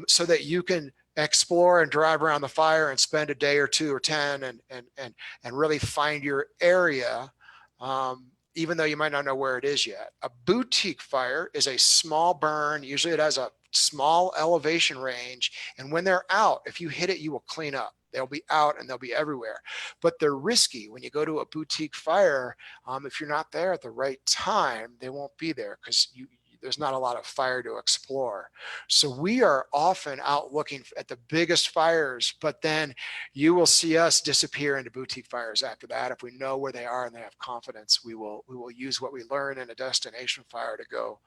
so that you can explore and drive around the fire and spend a day or two or 10 and really find your area, even though you might not know where it is yet. A boutique fire is a small burn. Usually it has a small elevation range. And when they're out, if you hit it, you will clean up. They'll be out and they'll be everywhere. But they're risky. When you go to a boutique fire, if you're not there at the right time, they won't be there because there's not a lot of fire to explore. So we are often out looking at the biggest fires, but then you will see us disappear into boutique fires after that. If we know where they are and they have confidence, we will use what we learn in a destination fire to go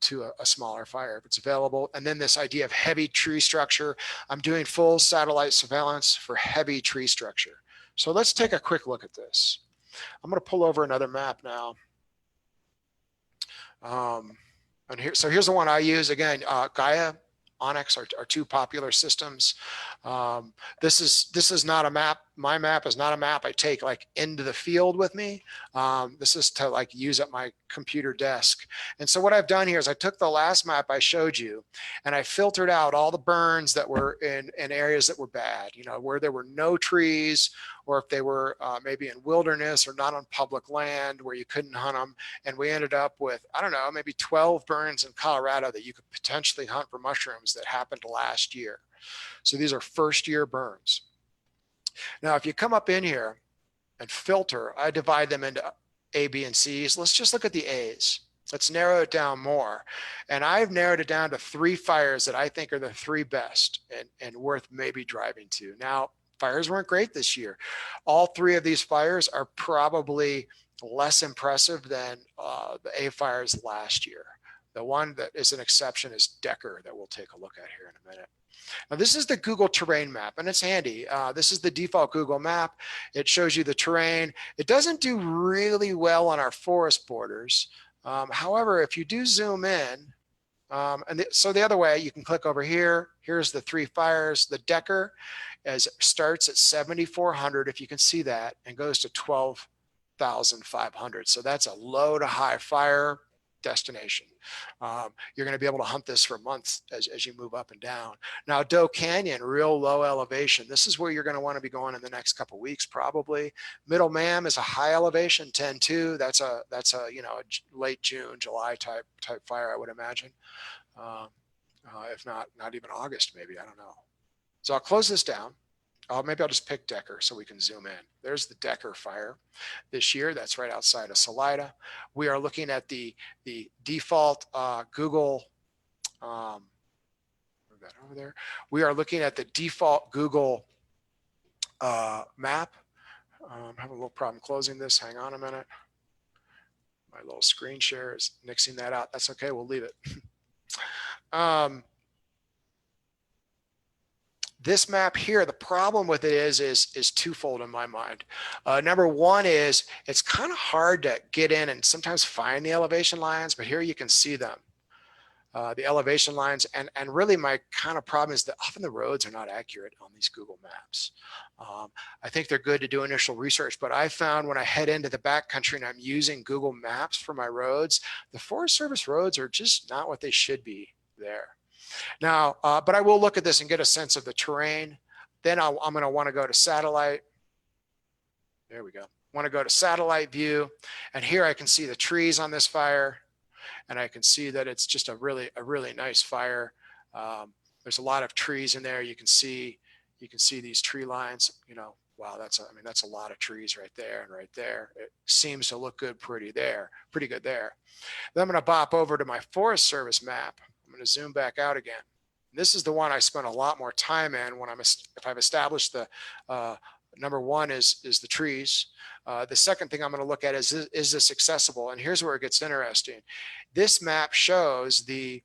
to a smaller fire if it's available. And then this idea of heavy tree structure. I'm doing full satellite surveillance for heavy tree structure. So let's take a quick look at this. I'm going to pull over another map now. So here's the one I use. Again, Gaia, Onyx are two popular systems. This is not a map. My map is not a map I take like into the field with me. This is to like use at my computer desk. And so what I've done here is I took the last map I showed you and I filtered out all the burns that were in areas that were bad, where there were no trees, or if they were maybe in wilderness or not on public land where you couldn't hunt them. And we ended up with, I don't know, maybe 12 burns in Colorado that you could potentially hunt for mushrooms that happened last year. So these are first year burns. Now, if you come up in here and filter, I divide them into A, B, and C's. Let's just look at the A's. Let's narrow it down more. And I've narrowed it down to 3 fires that I think are the 3 best and worth maybe driving to. Now, fires weren't great this year. All 3 of these fires are probably less impressive than the A fires last year. The one that is an exception is Decker that we'll take a look at here in a minute. Now, this is the Google terrain map, and it's handy. This is the default Google map. It shows you the terrain. It doesn't do really well on our forest borders. However, if you do zoom in, so the other way, you can click over here. Here's the 3 fires. The Decker starts at 7,400, if you can see that, and goes to 12,500. So that's a low to high fire destination. You're going to be able to hunt this for months as you move up and down. Now, Doe Canyon, real low elevation. This is where you're going to want to be going in the next couple of weeks, probably. Middle Mam is a high elevation, 10.2. That's a a late June, July type fire, I would imagine. If not even August, maybe, I don't know. So I'll close this down. Maybe I'll just pick Decker so we can zoom in. There's the Decker fire this year. That's right outside of Salida. We are looking at the default Google, move that over there. We are looking at the default Google map. I'm having a little problem closing this. Hang on a minute. My little screen share is nixing that out. That's okay. We'll leave it. This map here, the problem with it is twofold in my mind. Number one is it's kind of hard to get in and sometimes find the elevation lines, but here you can see them, the elevation lines. And really my kind of problem is that often the roads are not accurate on these Google Maps. I think they're good to do initial research, but I found when I head into the backcountry and I'm using Google Maps for my roads, the Forest Service roads are just not what they should be there. Now, but I will look at this and get a sense of the terrain. Then I'm going to want to go to satellite. There we go. Want to go to satellite view. And here I can see the trees on this fire. And I can see that it's just a really nice fire. There's a lot of trees in there. You can see these tree lines, you know, wow, that's a lot of trees right there and right there. It seems to look good pretty good there. Then I'm going to bop over to my Forest Service map. I'm going to zoom back out again. This is the one I spent a lot more time in when if I've established the number one is the trees. The second thing I'm going to look at is this accessible? And here's where it gets interesting. This map shows the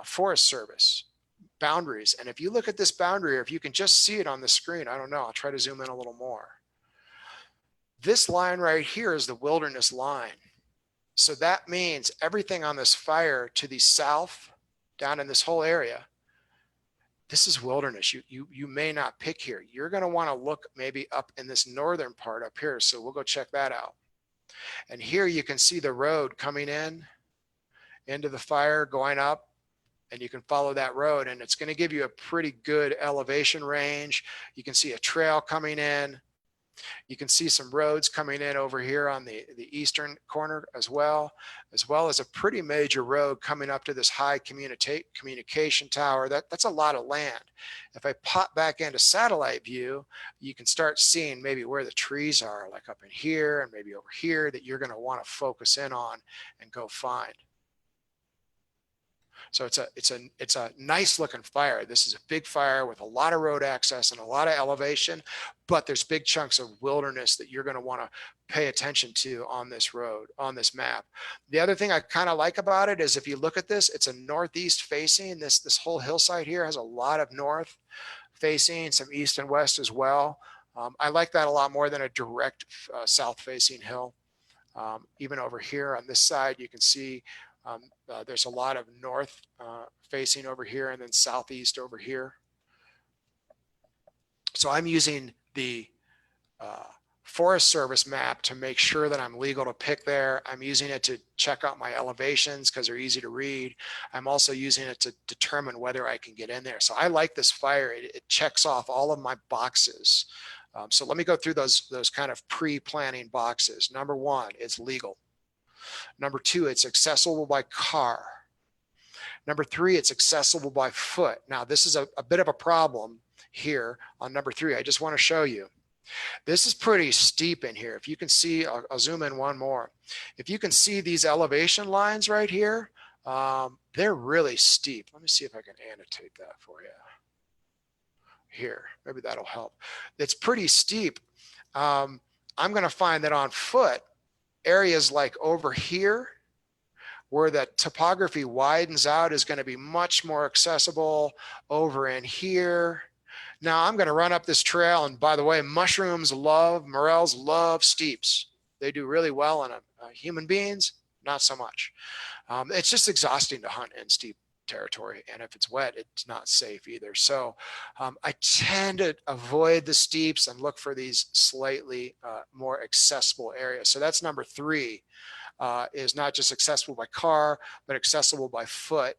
Forest Service boundaries. And if you look at this boundary, or if you can just see it on the screen, I don't know, I'll try to zoom in a little more. This line right here is the wilderness line. So that means everything on this fire to the south, down in this whole area, this is wilderness. You may not pick here. You're going to want to look maybe up in this northern part up here. So we'll go check that out. And here you can see the road coming into the fire, going up, and you can follow that road, and it's going to give you a pretty good elevation range. You can see a trail coming in. You can see some roads coming in over here on the eastern corner as well as a pretty major road coming up to this high communication tower. That's a lot of land. If I pop back into satellite view, you can start seeing maybe where the trees are, like up in here and maybe over here, that you're going to want to focus in on and go find. So it's a nice looking fire. This is a big fire with a lot of road access and a lot of elevation, but there's big chunks of wilderness that you're going to want to pay attention to on this road, on this map. The other thing I kind of like about it is if you look at this, it's a northeast facing. This whole hillside here has a lot of north facing, some east and west as well. I like that a lot more than a direct south facing hill. Even over here on this side, you can see there's a lot of north facing over here and then southeast over here. So I'm using the Forest Service map to make sure that I'm legal to pick there. I'm using it to check out my elevations because they're easy to read. I'm also using it to determine whether I can get in there. So I like this fire. It checks off all of my boxes. So let me go through those kind of pre-planning boxes. Number one, it's legal. Number two, it's accessible by car. Number three, it's accessible by foot. Now, this is a bit of a problem here on number three. I just want to show you. This is pretty steep in here. If you can see, I'll zoom in one more. If you can see these elevation lines right here, they're really steep. Let me see if I can annotate that for you. Here, maybe that'll help. It's pretty steep. I'm going to find that on foot, areas like over here, where that topography widens out, is going to be much more accessible. Over in here. Now I'm going to run up this trail, and by the way, morels love steeps. They do really well on them. Human beings, not so much. It's just exhausting to hunt in steep territory, and if it's wet, it's not safe either. So I tend to avoid the steeps and look for these slightly more accessible areas. So that's number three, is not just accessible by car, but accessible by foot.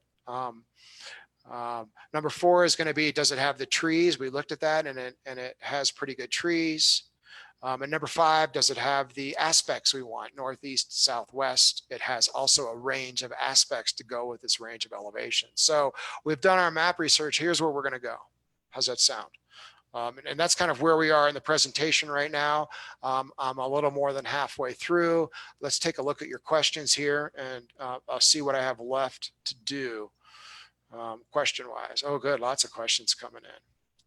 Number four is going to be, does it have the trees? We looked at that, and it has pretty good trees. And number five, does it have the aspects we want? Northeast, southwest. It has also a range of aspects to go with this range of elevation. So we've done our map research. Here's where we're going to go. How's that sound? And that's kind of where we are in the presentation right now. I'm a little more than halfway through. Let's take a look at your questions here, and I'll see what I have left to do question-wise. Oh, good. Lots of questions coming in.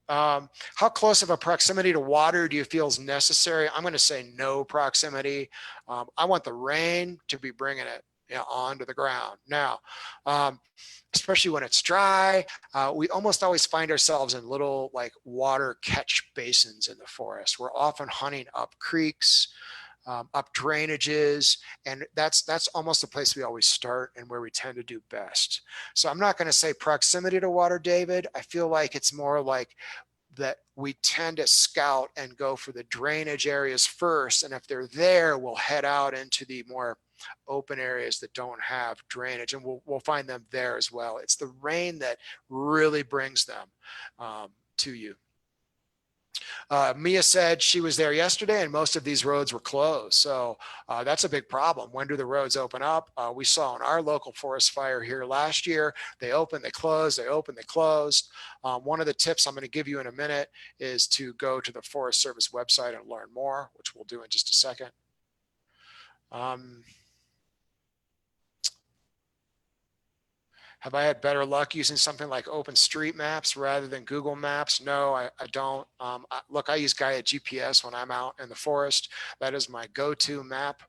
How close of a proximity to water do you feel is necessary? I'm going to say no proximity. I want the rain to be bringing it onto the ground. Now, especially when it's dry, we almost always find ourselves in little like water catch basins in the forest. We're often hunting up creeks, up drainages, and that's almost the place we always start and where we tend to do best. So I'm not going to say proximity to water, David. I feel like it's more like that we tend to scout and go for the drainage areas first, and if they're there, we'll head out into the more open areas that don't have drainage, and we'll find them there as well. It's the rain that really brings them to you. Mia said she was there yesterday and most of these roads were closed. So that's a big problem. When do the roads open up? We saw in our local forest fire here last year, they opened, they closed, they opened, they closed. One of the tips I'm going to give you in a minute is to go to the Forest Service website and learn more, which we'll do in just a second. Have I had better luck using something like OpenStreetMaps rather than Google Maps? No, I don't. Look, I use Gaia GPS when I'm out in the forest. That is my go-to map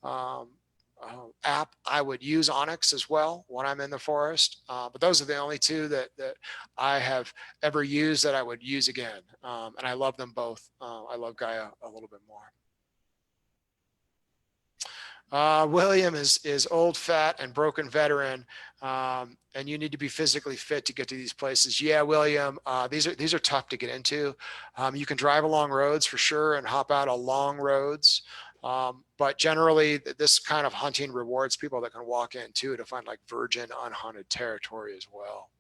app. I would use Onyx as well when I'm in the forest, but those are the only two that I have ever used that I would use again, and I love them both. I love Gaia a little bit more. William is old, fat, and broken veteran, and you need to be physically fit to get to these places. Yeah, William, these are tough to get into. You can drive along roads for sure and hop out on long roads, but generally this kind of hunting rewards people that can walk in too to find like virgin, unhunted territory as well.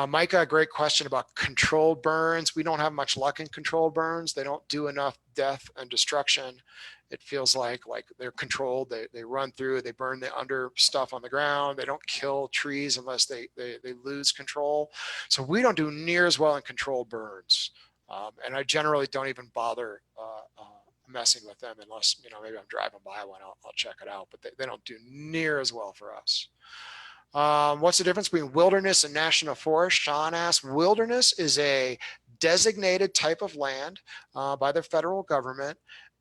Micah, great question about controlled burns. We don't have much luck in controlled burns. They don't do enough death and destruction. It feels like they're controlled. They run through, they burn the under stuff on the ground. They don't kill trees unless they lose control. So we don't do near as well in controlled burns. And I generally don't even bother messing with them unless, maybe I'm driving by one, I'll check it out, but they don't do near as well for us. What's the difference between wilderness and national forest? Sean asked. Wilderness is a designated type of land by the federal government,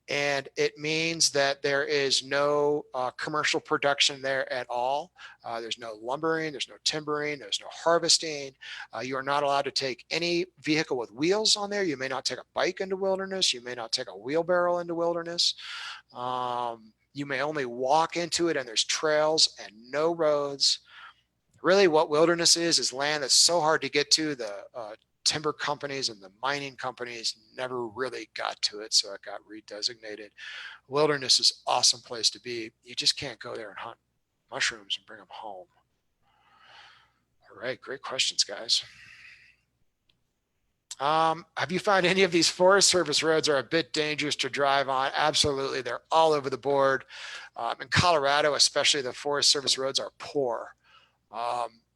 and it means that there is no commercial production there at all. There's no lumbering, there's no timbering, there's no harvesting. You are not allowed to take any vehicle with wheels on there. You may not take a bike into wilderness. You may not take a wheelbarrow into wilderness. You may only walk into it, and there's trails and no roads. Really what wilderness is land that's so hard to get to. The timber companies and the mining companies never really got to it, so it got redesignated. Wilderness is an awesome place to be. You just can't go there and hunt mushrooms and bring them home. All right, great questions, guys. Have you found any of these Forest Service roads are a bit dangerous to drive on? Absolutely, they're all over the board. In Colorado, especially, the Forest Service roads are poor.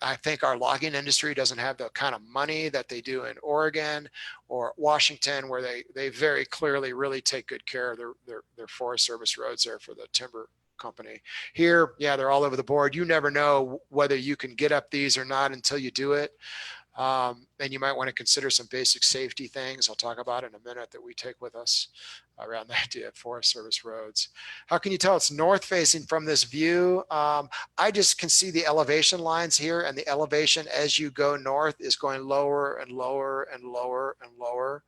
I think our logging industry doesn't have the kind of money that they do in Oregon or Washington, where they very clearly really take good care of their Forest Service roads there for the timber company. Here, yeah, they're all over the board. You never know whether you can get up these or not until you do it. And you might want to consider some basic safety things I'll talk about in a minute that we take with us around the idea of Forest Service roads. How can you tell it's north facing from this view? I just can see the elevation lines here, and the elevation as you go north is going lower and lower and lower and lower.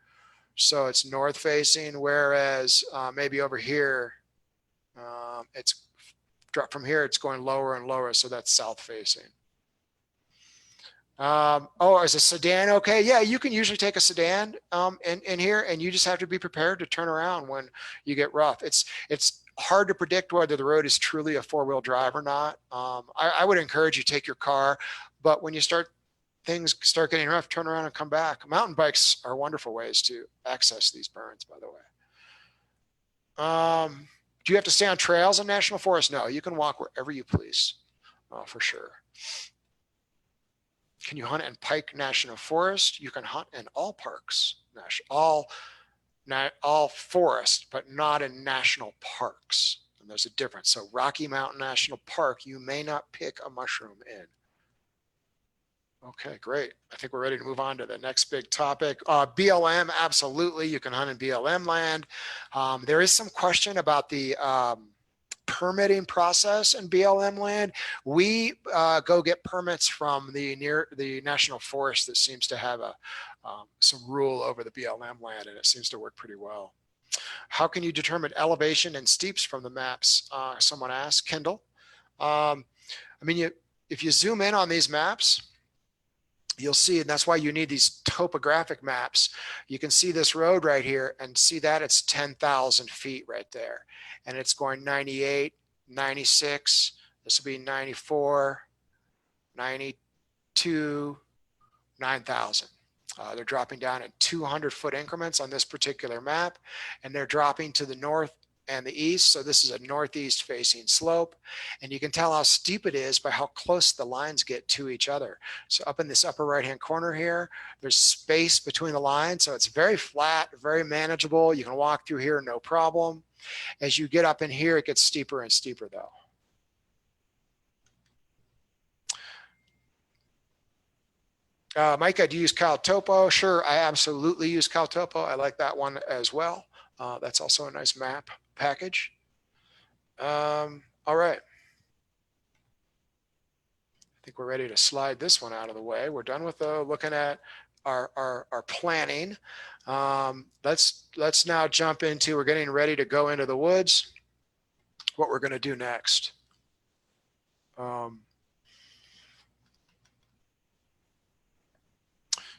So it's north facing, whereas maybe over here, it's from here, it's going lower and lower. So that's south facing. Oh, is a sedan okay? Yeah, you can usually take a sedan in here, and you just have to be prepared to turn around when you get rough. It's hard to predict whether the road is truly a four-wheel drive or not. I would encourage you to take your car, but when things start getting rough, turn around and come back. Mountain bikes are wonderful ways to access these burns, by the way. Do you have to stay on trails in National Forest? No, you can walk wherever you please, for sure. Can you hunt in Pike National Forest? You can hunt in all parks, all forests, but not in national parks. And there's a difference. So Rocky Mountain National Park, you may not pick a mushroom in. Okay, great. I think we're ready to move on to the next big topic. BLM, absolutely. You can hunt in BLM land. There is some question about the permitting process in BLM land. We go get permits from the national forest that seems to have some rule over the BLM land, and it seems to work pretty well. How can you determine elevation and steeps from the maps? Someone asked, Kendall. If you zoom in on these maps, you'll see, and that's why you need these topographic maps. You can see this road right here and see that it's 10,000 feet right there. And it's going 98, 96. This will be 94, 92, 9,000. They're dropping down in 200-foot increments on this particular map, and they're dropping to the north and the east. So this is a northeast facing slope, and you can tell how steep it is by how close the lines get to each other. So up in this upper right hand corner here, there's space between the lines, so it's very flat, very manageable. You can walk through here no problem. As you get up in here, it gets steeper and steeper though. Micah, do you use CalTopo? Sure, I absolutely use CalTopo. I like that one as well. That's also a nice map package. All right. I think we're ready to slide this one out of the way. We're done with looking at our planning. Let's now jump into, we're getting ready to go into the woods. What we're going to do next.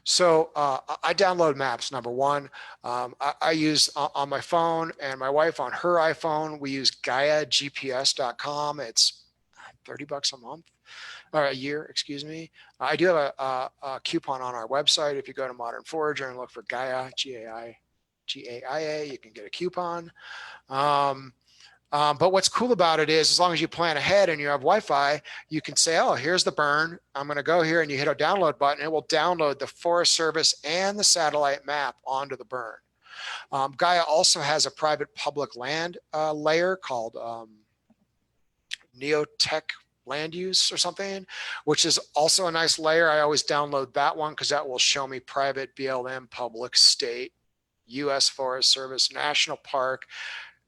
So I download maps, number one. I use on my phone, and my wife on her iPhone, we use GaiaGPS.com. It's $30 a month, or a year, excuse me. I do have a coupon on our website. If you go to Modern Forager and look for Gaia, G-A-I-A, you can get a coupon. But what's cool about it is, as long as you plan ahead and you have Wi-Fi, you can say, oh, here's the burn. I'm going to go here, and you hit a download button. It will download the Forest Service and the satellite map onto the burn. Gaia also has a private public land layer called Neotech land use or something, which is also a nice layer. I always download that one because that will show me private BLM, public, state, U.S. Forest Service, national park,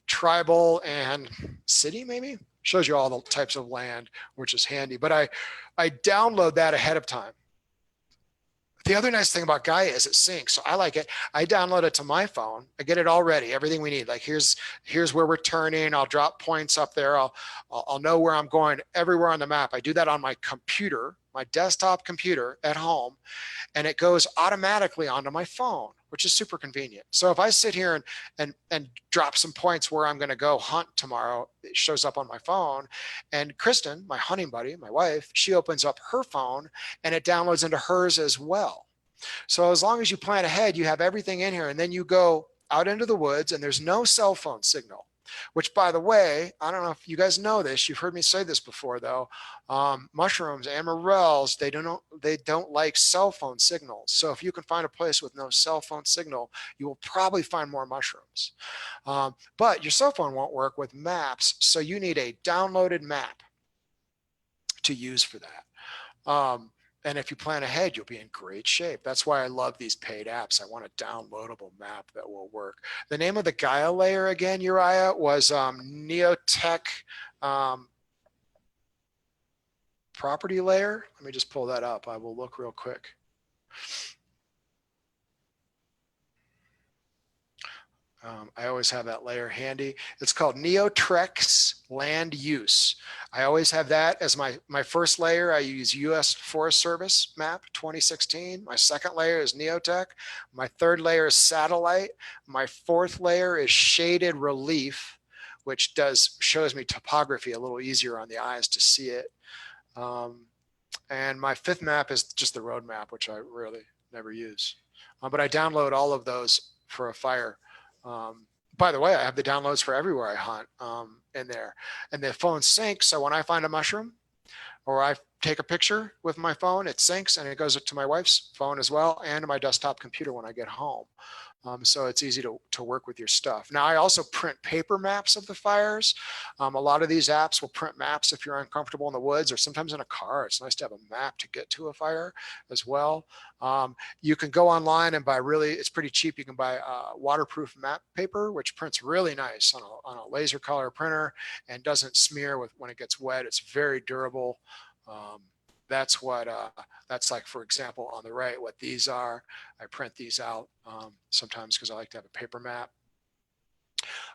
tribal, and city, maybe shows you all the types of land, which is handy. But I download that ahead of time. The other nice thing about Gaia is it syncs, so I like it. I download it to my phone. I get it all ready, everything we need. Like here's where we're turning. I'll drop points up there. I'll know where I'm going everywhere on the map. I do that on my computer, my desktop computer at home, and it goes automatically onto my phone, which is super convenient. So if I sit here and drop some points where I'm going to go hunt tomorrow, it shows up on my phone. And Kristen, my hunting buddy, my wife, she opens up her phone and it downloads into hers as well. So as long as you plan ahead, you have everything in here, and then you go out into the woods and there's no cell phone signal. Which, by the way, I don't know if you guys know this. You've heard me say this before, though. Mushrooms and morels, they don't like cell phone signals. So if you can find a place with no cell phone signal, you will probably find more mushrooms. But your cell phone won't work with maps, so you need a downloaded map to use for that. And if you plan ahead, you'll be in great shape. That's why I love these paid apps. I want a downloadable map that will work. The name of the Gaia layer again, Uriah, was Neotech property layer. Let me just pull that up. I will look real quick. I always have that layer handy. It's called Neotrex Land Use. I always have that as my first layer. I use U.S. Forest Service map 2016. My second layer is Neotech. My third layer is satellite. My fourth layer is shaded relief, which shows me topography a little easier on the eyes to see it. And my fifth map is just the road map, which I really never use. But I download all of those for a fire. By the way, I have the downloads for everywhere I hunt in there, and the phone syncs. So when I find a mushroom or I take a picture with my phone, it syncs and it goes to my wife's phone as well, and to my desktop computer when I get home. So it's easy to work with your stuff. Now, I also print paper maps of the fires. A lot of these apps will print maps if you're uncomfortable in the woods or sometimes in a car. It's nice to have a map to get to a fire as well. You can go online and buy it's pretty cheap. You can buy waterproof map paper, which prints really nice on a laser color printer and doesn't smear when it gets wet. It's very durable. That's like, for example, on the right, what these are. I print these out sometimes because I like to have a paper map.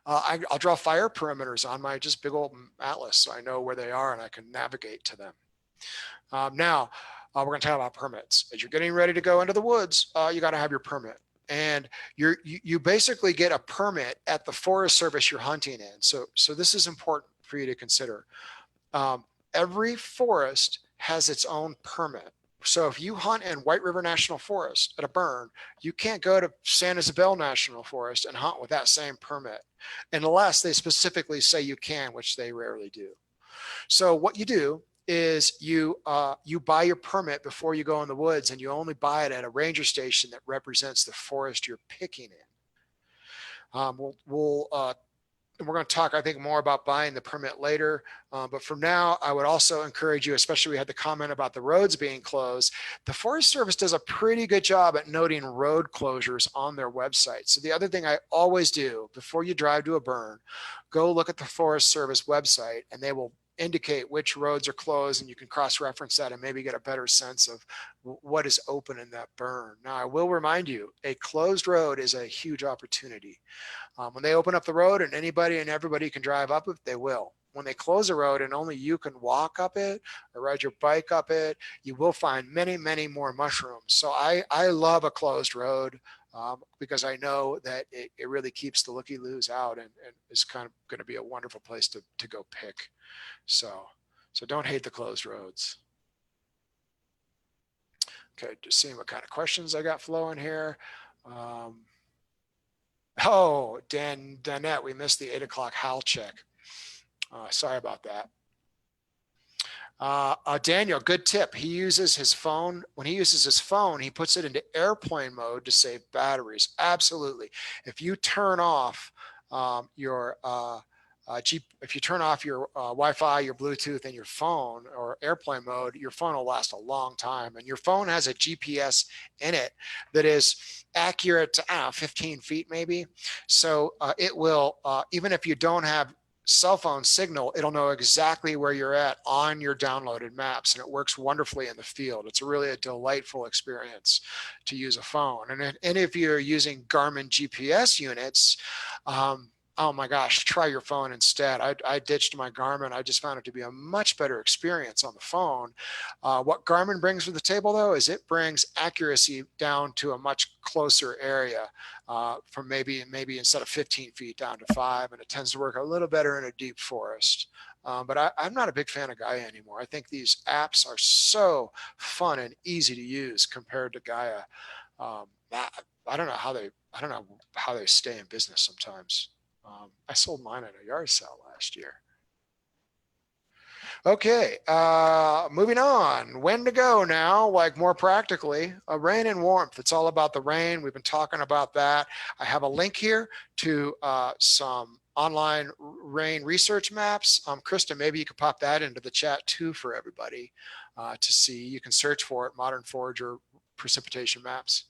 I'll draw fire perimeters on my just big old atlas so I know where they are and I can navigate to them. Now, we're going to talk about permits. As you're getting ready to go into the woods, you got to have your permit. And you basically get a permit at the Forest Service you're hunting in. So this is important. for you to consider. Every forest has its own permit. So if you hunt in White River National Forest at a burn, you can't go to San Isabel National Forest and hunt with that same permit unless they specifically say you can, which they rarely do. So what you do is you buy your permit before you go in the woods, and you only buy it at a ranger station that represents the forest you're picking in. We're going to talk, I think, more about buying the permit later. But for now, I would also encourage you, especially we had the comment about the roads being closed. The Forest Service does a pretty good job at noting road closures on their website. So the other thing I always do before you drive to a burn, go look at the Forest Service website, and they will indicate which roads are closed, and you can cross-reference that and maybe get a better sense of what is open in that burn. Now, I will remind you, a closed road is a huge opportunity. When they open up the road and anybody and everybody can drive up it, they will. When they close a road and only you can walk up it or ride your bike up it, you will find many, many more mushrooms. So I love a closed road because I know that it really keeps the looky-loos out, and is kind of going to be a wonderful place to go pick. So don't hate the closed roads. Okay, just seeing what kind of questions I got flowing here. Oh, Danette, we missed the 8 o'clock howl check. Sorry about that. Daniel, good tip. He uses his phone. When he uses his phone, he puts it into airplane mode to save batteries. Absolutely. If you turn off your if you turn off your Wi-Fi, your Bluetooth, and your phone or airplane mode, your phone will last a long time. And your phone has a GPS in it that is accurate to 15 feet maybe. So it will, even if you don't have cell phone signal, it'll know exactly where you're at on your downloaded maps, and it works wonderfully in the field. It's really a delightful experience to use a phone. And if you're using Garmin GPS units, oh my gosh, try your phone instead. I ditched my Garmin. I just found it to be a much better experience on the phone. What Garmin brings to the table, though, is it brings accuracy down to a much closer area, from maybe instead of 15 feet down to 5, and it tends to work a little better in a deep forest. But I'm not a big fan of Gaia anymore. I think these apps are so fun and easy to use compared to Gaia. I don't know how they stay in business sometimes. I sold mine at a yard sale last year. Okay, moving on. When to go now, like more practically, rain and warmth. It's all about the rain. We've been talking about that. I have a link here to some online rain research maps. Krista, maybe you could pop that into the chat too for everybody to see. You can search for it, Modern Forager precipitation maps.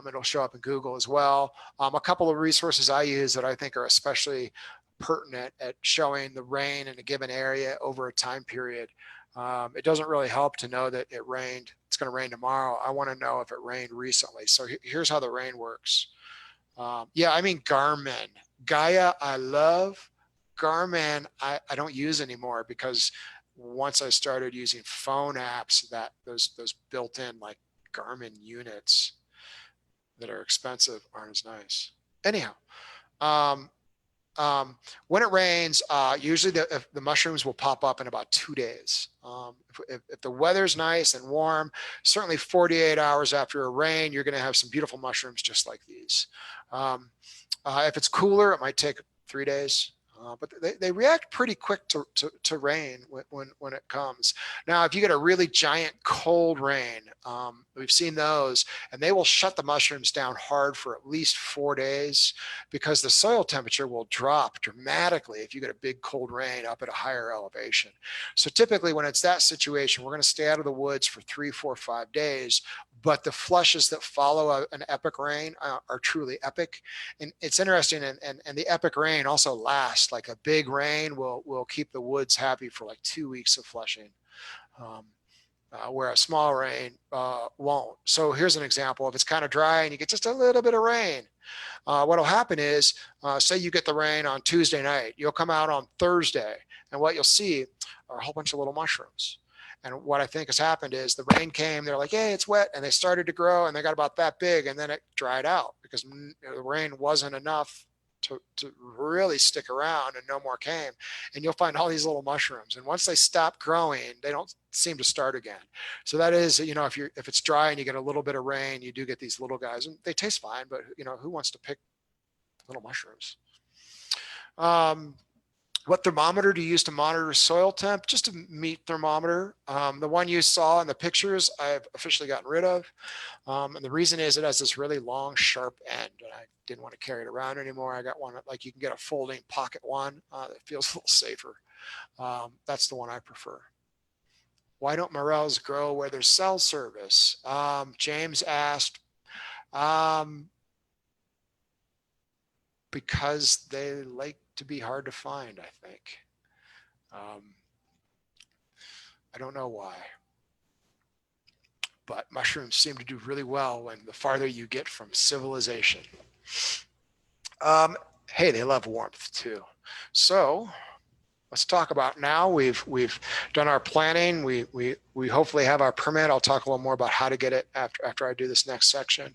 It'll show up in Google as well. A couple of resources I use that I think are especially pertinent at showing the rain in a given area over a time period. It doesn't really help to know that it rained. It's going to rain tomorrow. I want to know if it rained recently. So here's how the rain works. Yeah, I mean Garmin. Gaia, I love. Garmin, I don't use anymore because once I started using phone apps, that those built-in like Garmin units that are expensive aren't as nice. Anyhow, when it rains, usually the mushrooms will pop up in about 2 days. If the weather's nice and warm, certainly 48 hours after a rain, you're going to have some beautiful mushrooms just like these. If it's cooler, it might take 3 days. But they react pretty quick to rain when it comes. Now, if you get a really giant cold rain, we've seen those, and they will shut the mushrooms down hard for at least 4 days because the soil temperature will drop dramatically if you get a big cold rain up at a higher elevation. So typically when it's that situation, we're going to stay out of the woods for 3, 4, 5 days. But the flushes that follow an epic rain are truly epic. And it's interesting, and the epic rain also lasts. Like a big rain will keep the woods happy for like 2 weeks of flushing, where a small rain won't. So here's an example. If it's kind of dry and you get just a little bit of rain, what'll happen is, say you get the rain on Tuesday night, you'll come out on Thursday, and what you'll see are a whole bunch of little mushrooms. And what I think has happened is the rain came, they're like, hey, it's wet. And they started to grow and they got about that big, and then it dried out because the rain wasn't enough to really stick around, and no more came. And you'll find all these little mushrooms. And once they stop growing, they don't seem to start again. So that is, if it's dry and you get a little bit of rain, you do get these little guys, and they taste fine, but who wants to pick little mushrooms? What thermometer do you use to monitor soil temp? Just a meat thermometer. The one you saw in the pictures, I've officially gotten rid of. And the reason is it has this really long, sharp end, and I didn't want to carry it around anymore. I got one, like you can get a folding pocket one that feels a little safer. That's the one I prefer. Why don't morels grow where there's cell service? James asked, because they like to be hard to find, I think. I don't know why, but mushrooms seem to do really well when the farther you get from civilization. Hey, they love warmth too. So let's talk about now. We've done our planning. We hopefully have our permit. I'll talk a little more about how to get it after I do this next section.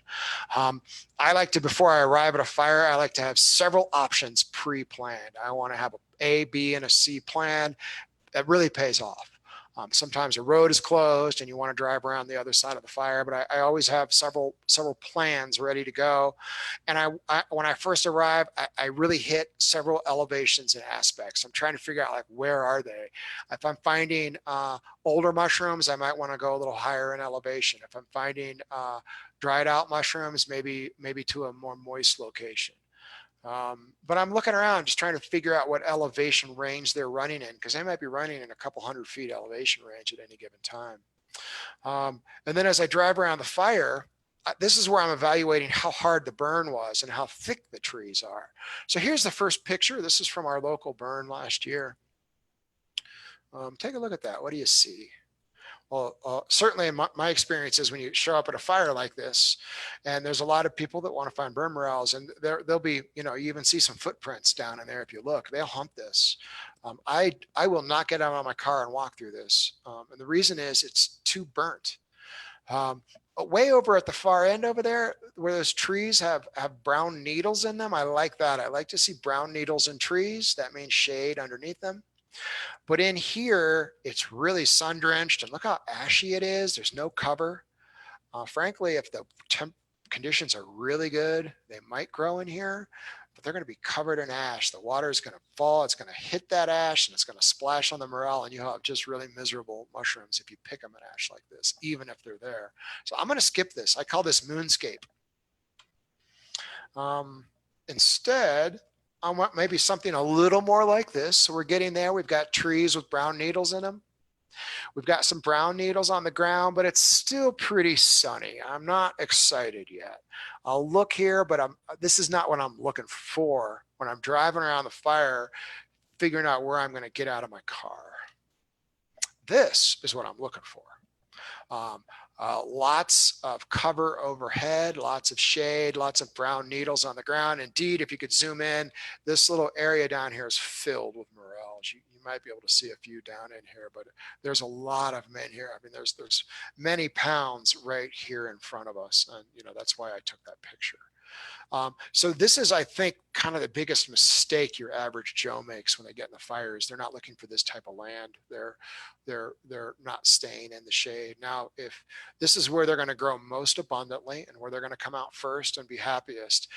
I like to, before I arrive at a fire, I like to have several options pre-planned. I want to have a B, and a C plan. That really pays off. Sometimes a road is closed and you want to drive around the other side of the fire, but I always have several plans ready to go. And when I first arrive, I really hit several elevations and aspects. I'm trying to figure out, like, where are they? If I'm finding older mushrooms, I might want to go a little higher in elevation. If I'm finding dried out mushrooms, maybe to a more moist location. But I'm looking around just trying to figure out what elevation range they're running in, because they might be running in a couple 100 feet elevation range at any given time. And then as I drive around the fire, this is where I'm evaluating how hard the burn was and how thick the trees are. So here's the first picture. This is from our local burn last year. Take a look at that. What do you see? Well, certainly in my experience is when you show up at a fire like this, and there's a lot of people that want to find burn morels, and there'll be, you even see some footprints down in there. If you look, they'll hunt this. I will not get out of my car and walk through this. And the reason is it's too burnt. Way over at the far end over there, where those trees have brown needles in them, I like that. I like to see brown needles in trees. That means shade underneath them. But in here, it's really sun drenched, and look how ashy it is. There's no cover. Frankly, if the temp conditions are really good, they might grow in here, but they're going to be covered in ash. The water is going to fall. It's going to hit that ash, and it's going to splash on the morel, and you have just really miserable mushrooms if you pick them in ash like this, even if they're there. So I'm going to skip this. I call this moonscape. Instead, I want maybe something a little more like this. So we're getting there. We've got trees with brown needles in them. We've got some brown needles on the ground, but it's still pretty sunny. I'm not excited yet. I'll look here, but this is not what I'm looking for when I'm driving around the fire, figuring out where I'm going to get out of my car. This is what I'm looking for. Lots of cover overhead, lots of shade, lots of brown needles on the ground. Indeed, if you could zoom in, this little area down here is filled with morels. You might be able to see a few down in here, but there's a lot of them in here. I mean, there's many pounds right here in front of us. And, that's why I took that picture. So this is, I think, kind of the biggest mistake your average Joe makes when they get in the fires. They're not looking for this type of land. They're not staying in the shade. Now, if this is where they're going to grow most abundantly and where they're going to come out first and be happiest,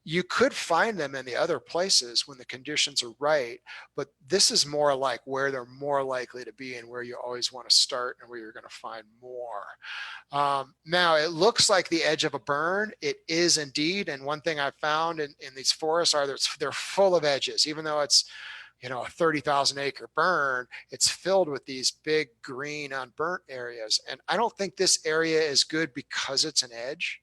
you could find them in the other places when the conditions are right, but this is more like where they're more likely to be and where you always want to start and where you're going to find more. Now, it looks like the edge of a burn. It is indeed. And one thing I found in these forests are that they're full of edges. Even though it's a 30,000 acre burn, it's filled with these big green unburnt areas. And I don't think this area is good because it's an edge.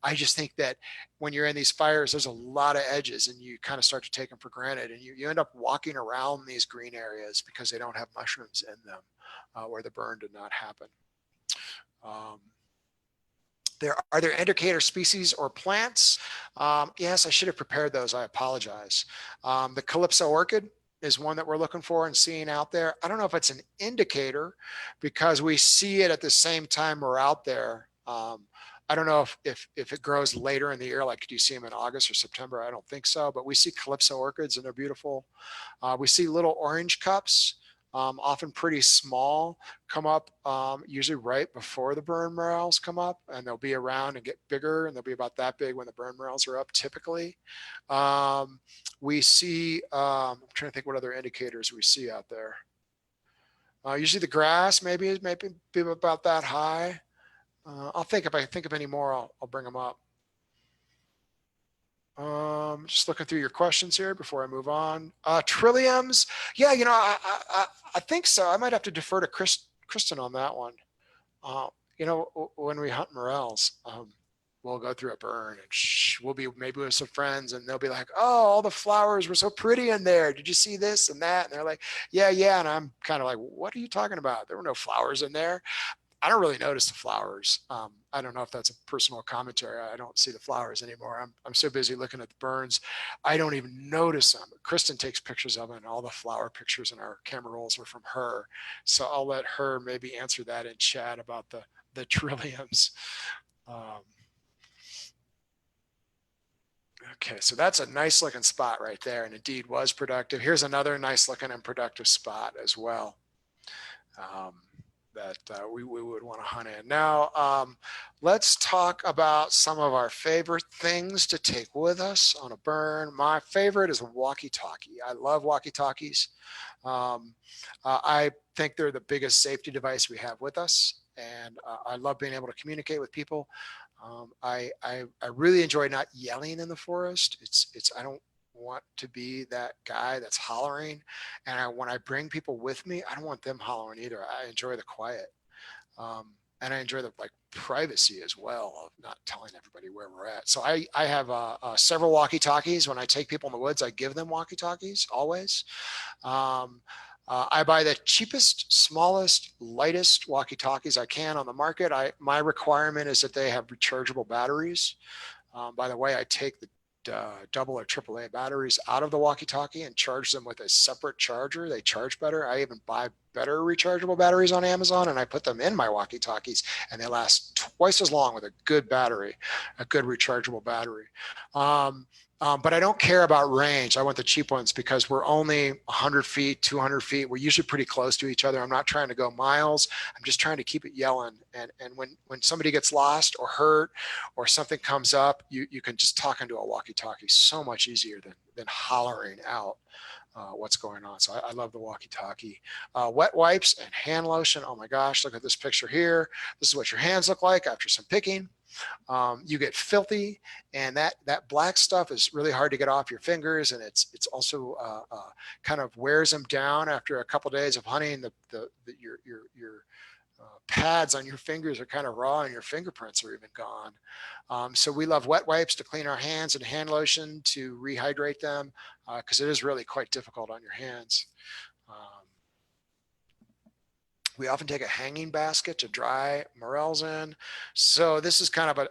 I just think that when you're in these fires, there's a lot of edges and you kind of start to take them for granted, and you end up walking around these green areas because they don't have mushrooms in them where the burn did not happen. Are there indicator species or plants? Yes, I should have prepared those. I apologize. The Calypso orchid is one that we're looking for and seeing out there. I don't know if it's an indicator because we see it at the same time we're out there. I don't know if it grows later in the year, like do you see them in August or September? I don't think so, but we see calypso orchids and they're beautiful. We see little orange cups, often pretty small, come up usually right before the burn morels come up, and they'll be around and get bigger, and they'll be about that big when the burn morels are up typically. Um, we see, I'm trying to think what other indicators we see out there. Usually the grass maybe be about that high. I'll think if I think of any more, I'll bring them up. Just looking through your questions here before I move on. Trilliums, yeah, I think so. I might have to defer to Kristen on that one. Uh, when we hunt morels, we'll go through a burn and we'll be maybe with some friends and they'll be like, oh, all the flowers were so pretty in there. Did you see this and that? And they're like, yeah, yeah. And I'm kind of like, what are you talking about? There were no flowers in there. I don't really notice the flowers. I don't know if that's a personal commentary. I don't see the flowers anymore. I'm so busy looking at the burns. I don't even notice them. Kristen takes pictures of them, and all the flower pictures in our camera rolls are from her. So I'll let her maybe answer that in chat about the trilliums. Okay, so that's a nice looking spot right there, and indeed was productive. Here's another nice looking and productive spot as well. That we would want to hunt in. Now, let's talk about some of our favorite things to take with us on a burn. My favorite is a walkie-talkie. I love walkie-talkies. I think they're the biggest safety device we have with us, and I love being able to communicate with people. I really enjoy not yelling in the forest. I don't want to be that guy that's hollering. And when I bring people with me, I don't want them hollering either. I enjoy the quiet. And I enjoy the privacy as well of not telling everybody where we're at. So I have several walkie-talkies. When I take people in the woods, I give them walkie-talkies always. I buy the cheapest, smallest, lightest walkie-talkies I can on the market. My requirement is that they have rechargeable batteries. By the way, I take the double or AAA batteries out of the walkie-talkie and charge them with a separate charger. They charge better. I even buy better rechargeable batteries on Amazon, and I put them in my walkie-talkies, and they last twice as long with a good battery, a good rechargeable battery. But I don't care about range. I want the cheap ones because we're only 100 feet, 200 feet. We're usually pretty close to each other. I'm not trying to go miles. I'm just trying to keep it yelling. And when somebody gets lost or hurt or something comes up, you can just talk into a walkie-talkie so much easier than hollering out what's going on. So I love the walkie-talkie. Wet wipes and hand lotion. Oh my gosh, look at this picture here. This is what your hands look like after some picking. You get filthy, and that black stuff is really hard to get off your fingers, and it's also kind of wears them down after a couple of days of hunting. Your pads on your fingers are kind of raw, and your fingerprints are even gone. So we love wet wipes to clean our hands and hand lotion to rehydrate them because it is really quite difficult on your hands. We often take a hanging basket to dry morels in. So this is kind of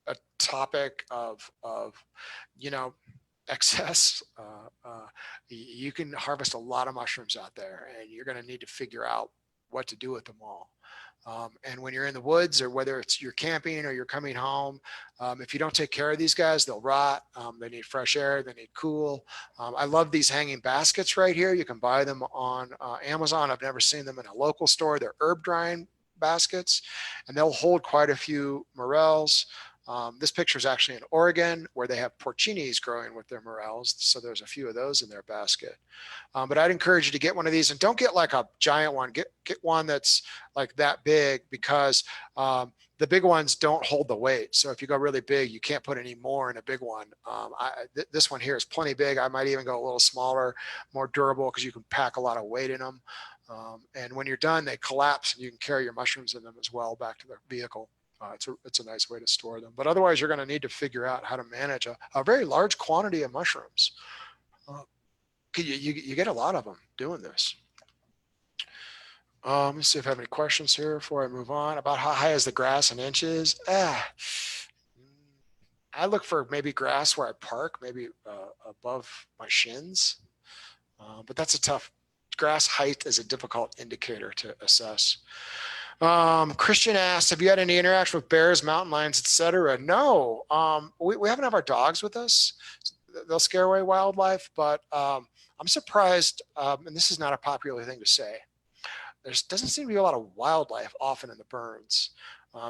a topic of excess. You can harvest a lot of mushrooms out there, and you're going to need to figure out what to do with them all. And when you're in the woods, or whether it's you're camping or you're coming home, if you don't take care of these guys, they'll rot. They need fresh air. They need cool. I love these hanging baskets right here. You can buy them on Amazon. I've never seen them in a local store. They're herb drying baskets, and they'll hold quite a few morels. This picture is actually in Oregon, where they have porcinis growing with their morels. So there's a few of those in their basket. But I'd encourage you to get one of these, and don't get like a giant one. Get one that's like that big, because the big ones don't hold the weight. So if you go really big, you can't put any more in a big one. This one here is plenty big. I might even go a little smaller, more durable, because you can pack a lot of weight in them. And when you're done, they collapse, and you can carry your mushrooms in them as well back to the vehicle. It's a nice way to store them. But otherwise, you're going to need to figure out how to manage a very large quantity of mushrooms. You get a lot of them doing this. Let me see if I have any questions here before I move on. About how high is the grass in inches? I look for maybe grass where I park, maybe above my shins. But that's a tough, grass height is a difficult indicator to assess. Christian asks, have you had any interaction with bears, mountain lions, etc.? No, we haven't have our dogs with us. They'll scare away wildlife, but I'm surprised, and this is not a popular thing to say. There doesn't seem to be a lot of wildlife often in the burns,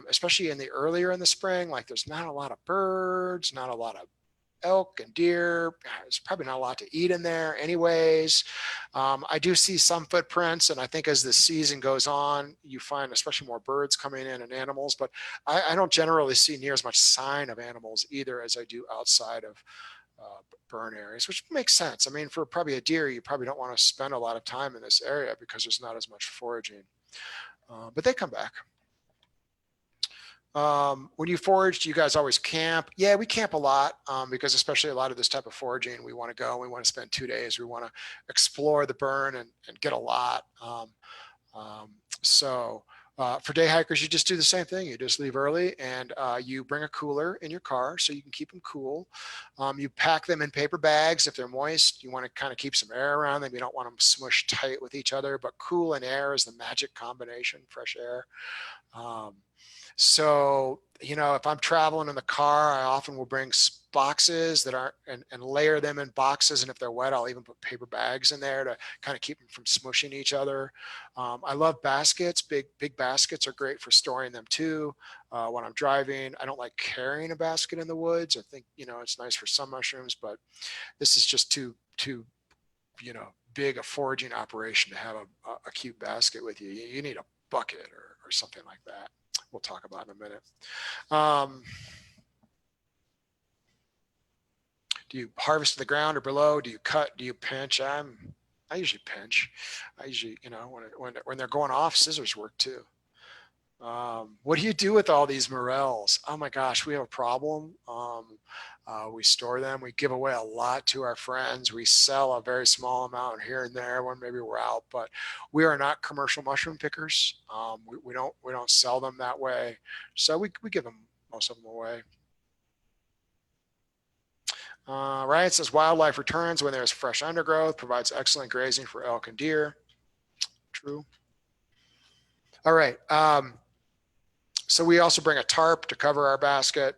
especially in the earlier in the spring. Like there's not a lot of birds, not a lot of elk and deer. There's probably not a lot to eat in there anyways. I do see some footprints, and I think as the season goes on, you find especially more birds coming in and animals, but I don't generally see near as much sign of animals either as I do outside of burn areas, which makes sense. I mean, for probably a deer, you probably don't want to spend a lot of time in this area because there's not as much foraging, but they come back. When you forage, do you guys always camp? Yeah, we camp a lot because especially a lot of this type of foraging, we want to go, we want to spend 2 days, we want to explore the burn and get a lot. Um, so for day hikers, you just do the same thing. You just leave early and you bring a cooler in your car so you can keep them cool. You pack them in paper bags. If they're moist, you want to kind of keep some air around them. You don't want them smushed tight with each other, but cool and air is the magic combination, fresh air. Um, so, if I'm traveling in the car, I often will bring boxes that aren't and layer them in boxes. And if they're wet, I'll even put paper bags in there to kind of keep them from smushing each other. I love baskets. Big baskets are great for storing them too. When I'm driving, I don't like carrying a basket in the woods. I think, it's nice for some mushrooms, but this is just too, big a foraging operation to have a cute basket with you. You need a bucket or something like that. We'll talk about in a minute. Do you harvest the ground or below? Do you cut? Do you pinch? I usually pinch. I usually, when they're going off, scissors work too. What do you do with all these morels? Oh my gosh, we have a problem. We store them. We give away a lot to our friends. We sell a very small amount here and there when maybe we're out, but we are not commercial mushroom pickers. We don't sell them that way. So we give them most of them away. Ryan says wildlife returns when there's fresh undergrowth, provides excellent grazing for elk and deer. True. All right. So we also bring a tarp to cover our basket.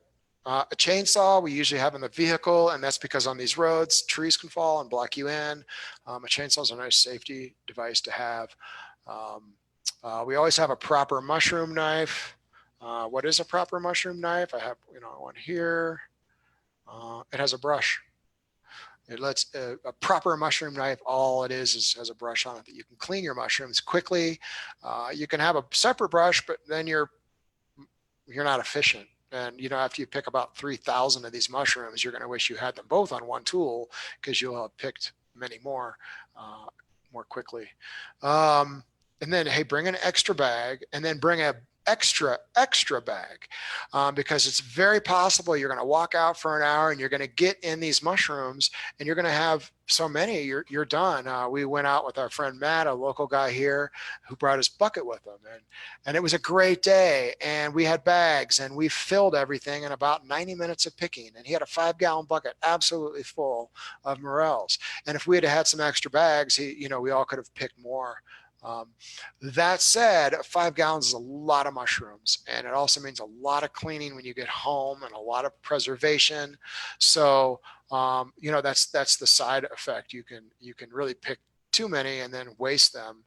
A chainsaw we usually have in the vehicle, and that's because on these roads, trees can fall and block you in. A chainsaw is a nice safety device to have. We always have a proper mushroom knife. What is a proper mushroom knife? I have, one here. It has a brush. It lets a proper mushroom knife, all it is has a brush on it that you can clean your mushrooms quickly. You can have a separate brush, but then you're not efficient. And after you pick about 3,000 of these mushrooms, you're going to wish you had them both on one tool because you'll have picked many more quickly. And then, hey, bring an extra bag, and then bring a extra bag because it's very possible you're going to walk out for an hour and you're going to get in these mushrooms and you're going to have so many you're done. We went out with our friend Matt, a local guy here, who brought his bucket with him, and it was a great day, and we had bags and we filled everything in about 90 minutes of picking, and he had a 5-gallon bucket absolutely full of morels. And if we had some extra bags, we all could have picked more. That said, 5 gallons is a lot of mushrooms, and it also means a lot of cleaning when you get home and a lot of preservation. So, that's the side effect. You can really pick too many and then waste them,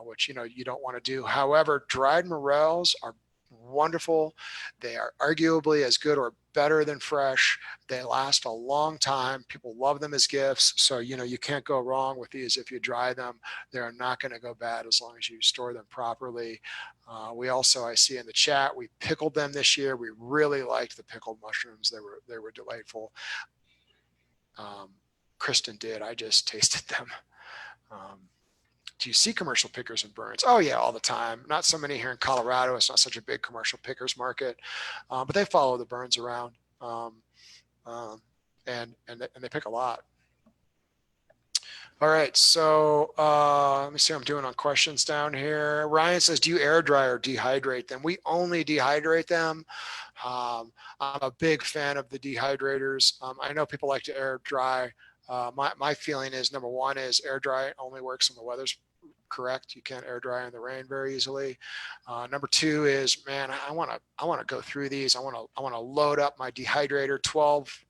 which you don't want to do. However, dried morels are wonderful. They are arguably as good or better than fresh. They last a long time. People love them as gifts. So, you can't go wrong with these. If you dry them, they're not going to go bad as long as you store them properly. We also, I see in the chat, we pickled them this year. We really liked the pickled mushrooms. They were delightful. Kristen did. I just tasted them. Do you see commercial pickers and burns? Oh yeah, all the time. Not so many here in Colorado. It's not such a big commercial pickers market, but they follow the burns around, and they pick a lot. All right, so let me see how I'm doing on questions down here. Ryan says, do you air dry or dehydrate them? We only dehydrate them. I'm a big fan of the dehydrators. I know people like to air dry. My feeling is, number one is air dry only works when the weather's correct. You can't air dry in the rain very easily. Number two is, man, I want to go through these. I want to load up my dehydrator, 12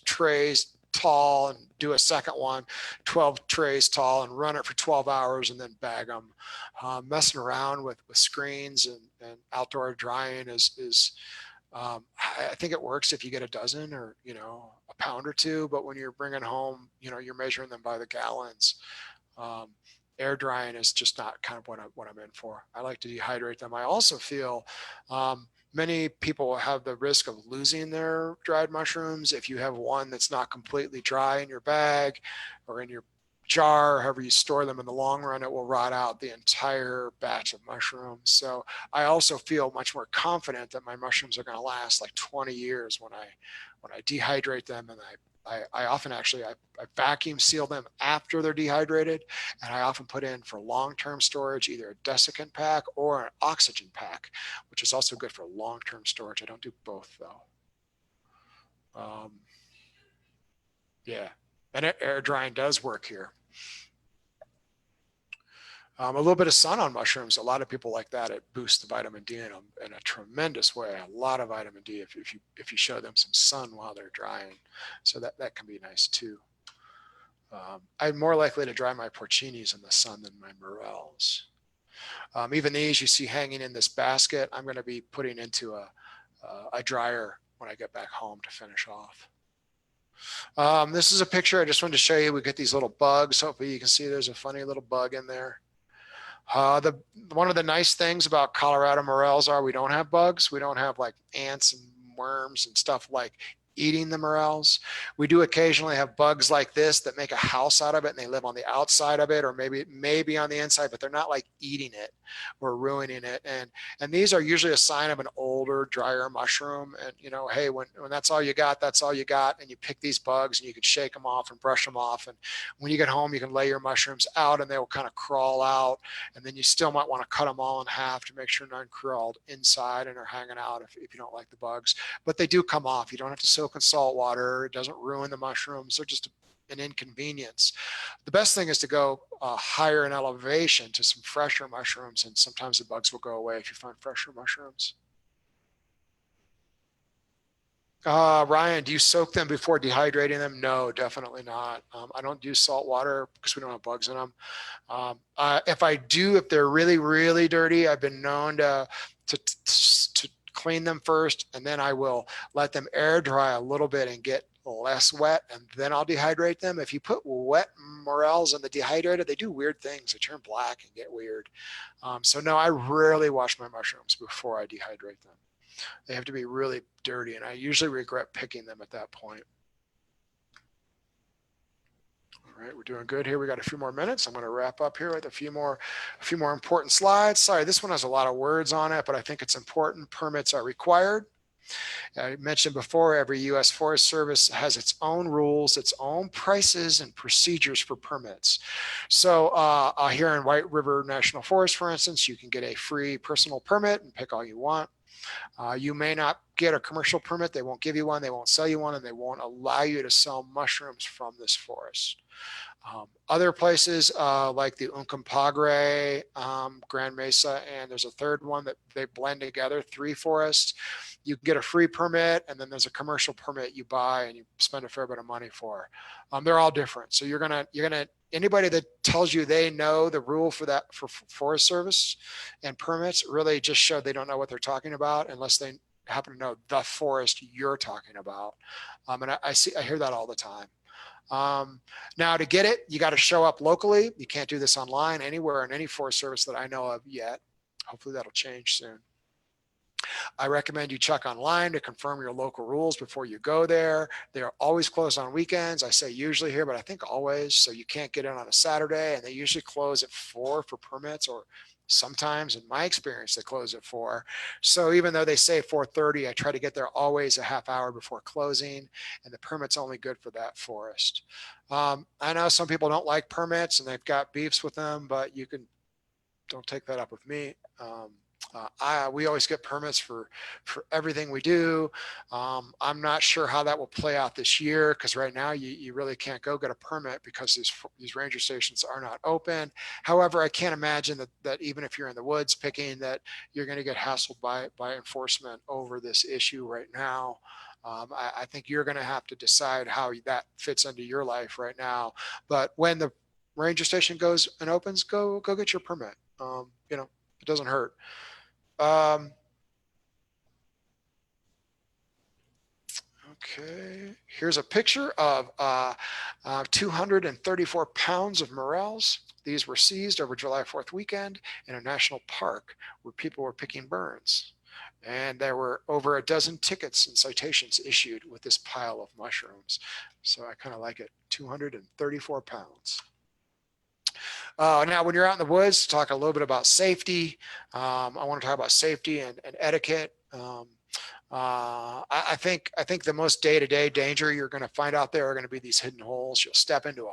trays tall, and do a second one, 12 trays tall, and run it for 12 hours and then bag them. Messing around with screens and outdoor drying is I think it works if you get a dozen or, a pound or two, but when you're bringing home, you're measuring them by the gallons. Um, Air drying is just not kind of what I'm in for. I like to dehydrate them. I also feel many people have the risk of losing their dried mushrooms. If you have one that's not completely dry in your bag or in your jar, however you store them, in the long run, it will rot out the entire batch of mushrooms. So I also feel much more confident that my mushrooms are going to last like 20 years when I dehydrate them. And I often actually I vacuum seal them after they're dehydrated, and I often put in for long-term storage either a desiccant pack or an oxygen pack, which is also good for long-term storage. I don't do both though. Yeah, and air drying does work here. A little bit of sun on mushrooms. A lot of people like that. It boosts the vitamin D in them in a tremendous way. A lot of vitamin D if you show them some sun while they're drying. So that can be nice too. I'm more likely to dry my porcinis in the sun than my morels. Even these you see hanging in this basket, I'm going to be putting into a dryer when I get back home to finish off. This is a picture I just wanted to show you. We get these little bugs. Hopefully you can see there's a funny little bug in there. One of the nice things about Colorado morels are we don't have bugs. We don't have like ants and worms and stuff like eating the morels. We do occasionally have bugs like this that make a house out of it and they live on the outside of it, or maybe on the inside, but they're not like eating it or ruining it. And these are usually a sign of an older, drier mushroom. And hey, when that's all you got, that's all you got. And you pick these bugs and you can shake them off and brush them off. And when you get home, you can lay your mushrooms out and they will kind of crawl out. And then you still might want to cut them all in half to make sure none crawled inside and are hanging out if you don't like the bugs. But they do come off. You don't have to soak in salt water. It doesn't ruin the mushrooms. They're just an inconvenience. The best thing is to go higher in elevation to some fresher mushrooms, and sometimes the bugs will go away if you find fresher mushrooms. Ryan, do you soak them before dehydrating them? No, definitely not. I don't use salt water because we don't have bugs in them. If I do, if they're really, really dirty, I've been known to clean them first, and then I will let them air dry a little bit and get less wet, and then I'll dehydrate them. If you put wet morels in the dehydrator, they do weird things. They turn black and get weird. So no, I rarely wash my mushrooms before I dehydrate them. They have to be really dirty, and I usually regret picking them at that point. All right, we're doing good here. We got a few more minutes. I'm going to wrap up here with a few more important slides. Sorry, this one has a lot of words on it, but I think it's important. Permits are required. I mentioned before, every U.S. Forest Service has its own rules, its own prices and procedures for permits. So here in White River National Forest, for instance, you can get a free personal permit and pick all you want. You may not get a commercial permit. They won't give you one. They won't sell you one, and they won't allow you to sell mushrooms from this forest. Other places like the Uncompahgre, Grand Mesa, and there's a third one that they blend together, 3 forests. You can get a free permit, and then there's a commercial permit you buy and you spend a fair bit of money for. They're all different. So you're gonna anybody that tells you they know the rule for that for Forest Service and permits really just show they don't know what they're talking about unless they happen to know the forest you're talking about. And I hear that all the time. Now to get it, you got to show up locally. You can't do this online anywhere in any Forest Service that I know of yet. Hopefully that'll change soon. I recommend you check online to confirm your local rules before you go there. They are always closed on weekends. I say usually here, but I think always. So you can't get in on a Saturday, and they usually close at 4 for permits, or sometimes in my experience, they close at 4. So even though they say 4:30, I try to get there always a half hour before closing, and the permit's only good for that forest. I know some people don't like permits and they've got beefs with them, but don't take that up with me. We always get permits for everything we do. I'm not sure how that will play out this year because right now you really can't go get a permit because these ranger stations are not open. However, I can't imagine that even if you're in the woods picking, that you're going to get hassled by enforcement over this issue right now. I think you're going to have to decide how that fits into your life right now. But when the ranger station goes and opens, go get your permit. It doesn't hurt. Um, okay, here's a picture of 234 pounds of morels. These were seized over July 4th weekend in a national park where people were picking burns. And there were over a dozen tickets and citations issued with this pile of mushrooms. So I kind of like it. 234 pounds. Now, when you're out in the woods, talk a little bit about safety. I want to talk about safety and etiquette. I think the most day-to-day danger you're going to find out there are going to be these hidden holes. You'll step into a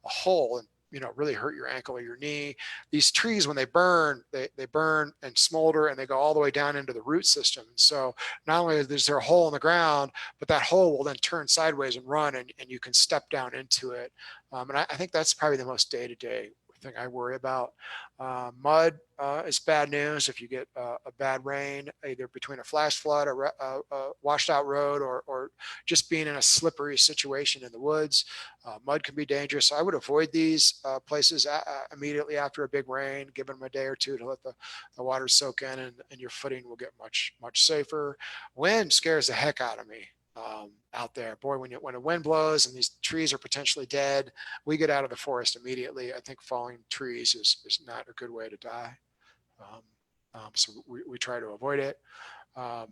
hole and really hurt your ankle or your knee. These trees, when they burn, they burn and smolder and they go all the way down into the root system. So not only is there a hole in the ground, but that hole will then turn sideways and run, and you can step down into it. And I think that's probably the most day-to-day thing I worry about. Mud is bad news if you get a bad rain, either between a flash flood, a washed out road, or just being in a slippery situation in the woods. Mud can be dangerous. I would avoid these places immediately after a big rain, give them a day or two to let the water soak in, and your footing will get much safer. Wind scares the heck out of me. Out there, boy, when a wind blows and these trees are potentially dead, we get out of the forest immediately. I think falling trees is not a good way to die. Um, so we try to avoid it. Um,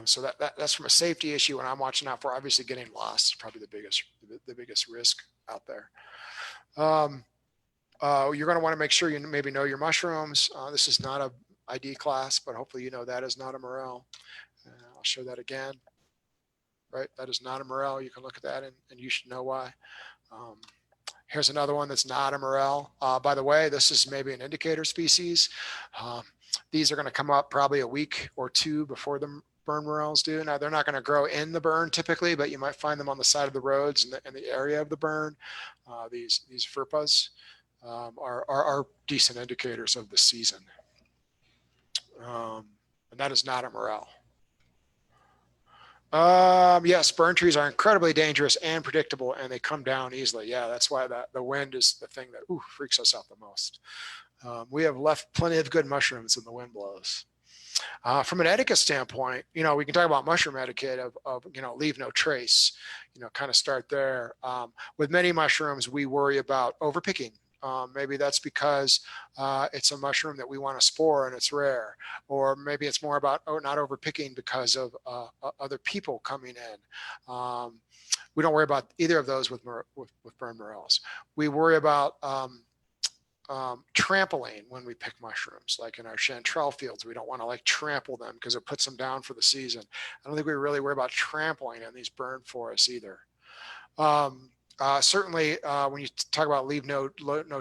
so that's from a safety issue, and I'm watching out for. Obviously, getting lost is probably the biggest risk out there. Um, you're going to want to make sure you maybe know your mushrooms. This is not a ID class, but hopefully you know that is not a morel. I'll show that again. Right, that is not a morel. You can look at that and you should know why. Um, Here's another one that's not a morel. By the way, this is maybe an indicator species. Um, these are going to come up probably a week or two before the burn morels do. Now, they're not going to grow in the burn typically, but you might find them on the side of the roads in the area of the burn. These FERPAs are decent indicators of the season. And that is not a morel. Yes, burn trees are incredibly dangerous and predictable, and they come down easily. Yeah, that's why the wind is the thing that freaks us out the most. We have left plenty of good mushrooms when the wind blows. From an etiquette standpoint, we can talk about mushroom etiquette of leave no trace, kind of start there. With many mushrooms, we worry about overpicking. Maybe that's because it's a mushroom that we want to spore and it's rare. Or maybe it's more about not overpicking because of other people coming in. We don't worry about either of those with burn morels. We worry about trampling when we pick mushrooms, like in our chanterelle fields. We don't want to trample them because it puts them down for the season. I don't think we really worry about trampling in these burn forests either. Certainly, when you talk about leave no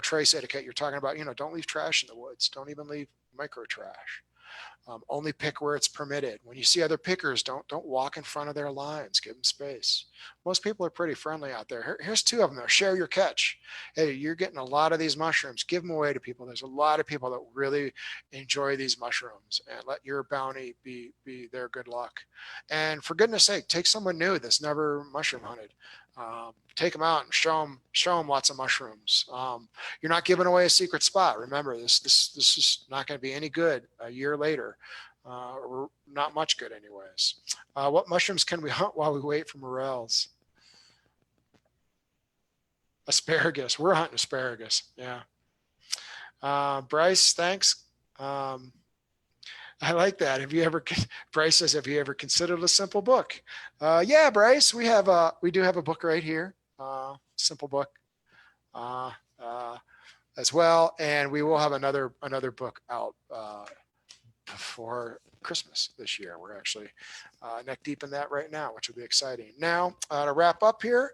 trace etiquette, you're talking about, don't leave trash in the woods. Don't even leave micro trash. Only pick where it's permitted. When you see other pickers, don't walk in front of their lines. Give them space. Most people are pretty friendly out there. Here's two of them though. Share your catch. Hey, you're getting a lot of these mushrooms. Give them away to people. There's a lot of people that really enjoy these mushrooms, and let your bounty be their good luck. And for goodness sake, take someone new that's never mushroom hunted. Take them out and show them lots of mushrooms. You're not giving away a secret spot. Remember, this is not going to be any good a year later, or not much good anyways. What mushrooms can we hunt while we wait for morels? Asparagus. We're hunting asparagus. Yeah. Bryce, thanks. I like that. Bryce says, have you ever considered a simple book? Yeah, Bryce, we do have a book right here. Simple book. As well, and we will have another book out before Christmas this year. We're actually neck deep in that right now, which will be exciting. Now, to wrap up here,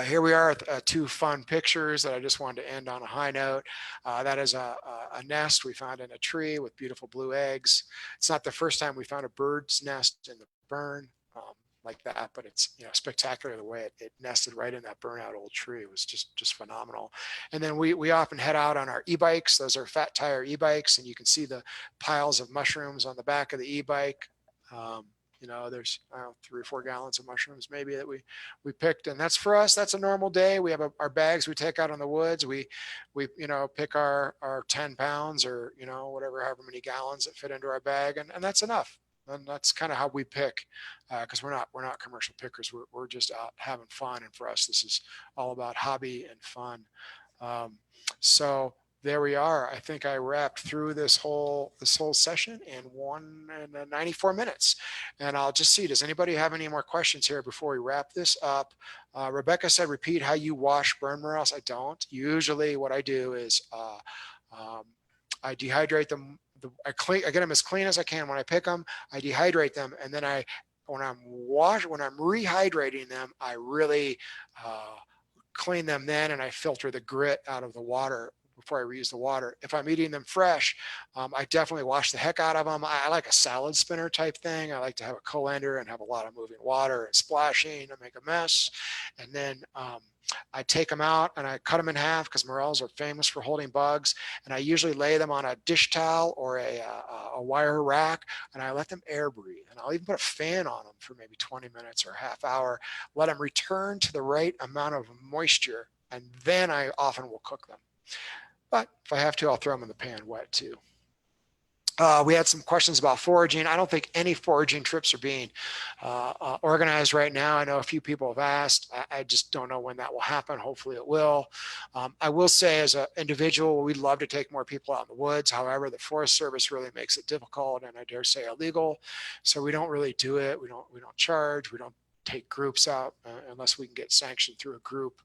Here we are at two fun pictures that I just wanted to end on a high note. That is a nest we found in a tree with beautiful blue eggs. It's not the first time we found a bird's nest in the burn like that, but it's spectacular the way it nested right in that burnout old tree. It was just phenomenal. And then we often head out on our e-bikes. Those are fat tire e-bikes, and you can see the piles of mushrooms on the back of the e-bike. Um, there's 3 or 4 gallons of mushrooms maybe that we picked, and that's for us. That's a normal day. We have our bags we take out in the woods. We pick our 10 pounds or whatever, however many gallons that fit into our bag, and that's enough. And that's kind of how we pick, because we're not commercial pickers. We're just out having fun, and for us this is all about hobby and fun. Um, so there we are. I think I wrapped through this whole session in 94 minutes. And I'll just see, does anybody have any more questions here before we wrap this up? Rebecca said, repeat how you wash burn morels. I don't. Usually what I do is um, I dehydrate them. I get them as clean as I can. When I pick them, I dehydrate them. And then when I'm rehydrating them, I really clean them then, and I filter the grit out of the water before I reuse the water. If I'm eating them fresh, I definitely wash the heck out of them. I like a salad spinner type thing. I like to have a colander and have a lot of moving water and splashing and make a mess. And then I take them out and I cut them in half, because morels are famous for holding bugs. And I usually lay them on a dish towel or a wire rack, and I let them air breathe. And I'll even put a fan on them for maybe 20 minutes or a half hour, let them return to the right amount of moisture, and then I often will cook them. But if I have to, I'll throw them in the pan wet too. We had some questions about foraging. I don't think any foraging trips are being organized right now. I know a few people have asked. I just don't know when that will happen. Hopefully it will. I will say, as an individual, we'd love to take more people out in the woods. However, the Forest Service really makes it difficult, and I dare say illegal. So we don't really do it. We don't charge. We don't take groups out unless we can get sanctioned through a group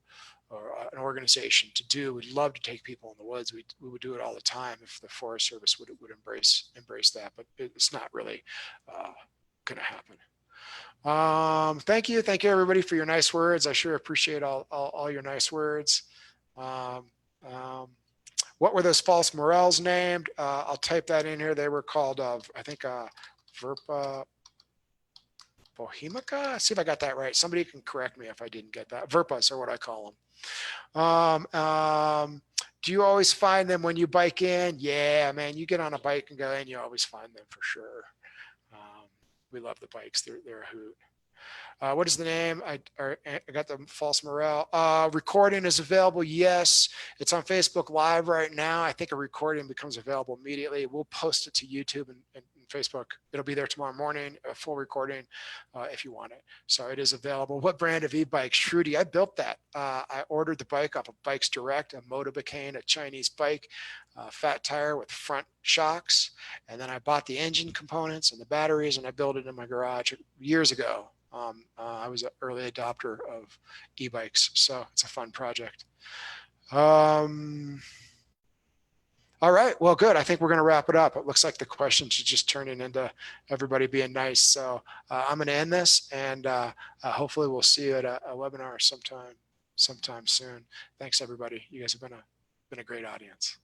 or an organization to do. We'd love to take people in the woods. We would do it all the time if the Forest Service would embrace that, but it's not really going to happen. Thank you everybody for your nice words. I sure appreciate all your nice words. Um, what were those false morels named? I'll type that in here. They were called, I think, Verpa Bohemica. See if I got that right. Somebody can correct me if I didn't get that. Verpas are what I call them. Do you always find them when you bike in? Yeah, man, you get on a bike and go in, you always find them for sure. We love the bikes. They're a hoot. What is the name? I got the false morel. Recording is available. Yes, it's on Facebook Live right now. I think a recording becomes available immediately. We'll post it to YouTube and Facebook. It'll be there tomorrow morning, a full recording if you want it. So it is available. What brand of e-bike? Shruti. I built that. I ordered the bike off of Bikes Direct, a Motobicane, a Chinese bike, fat tire with front shocks. And then I bought the engine components and the batteries, and I built it in my garage years ago. I was an early adopter of e-bikes, so it's a fun project. All right, well, good. I think we're going to wrap it up. It looks like the questions are just turning into everybody being nice. So I'm going to end this, and hopefully we'll see you at a webinar sometime soon. Thanks, everybody. You guys have been a great audience.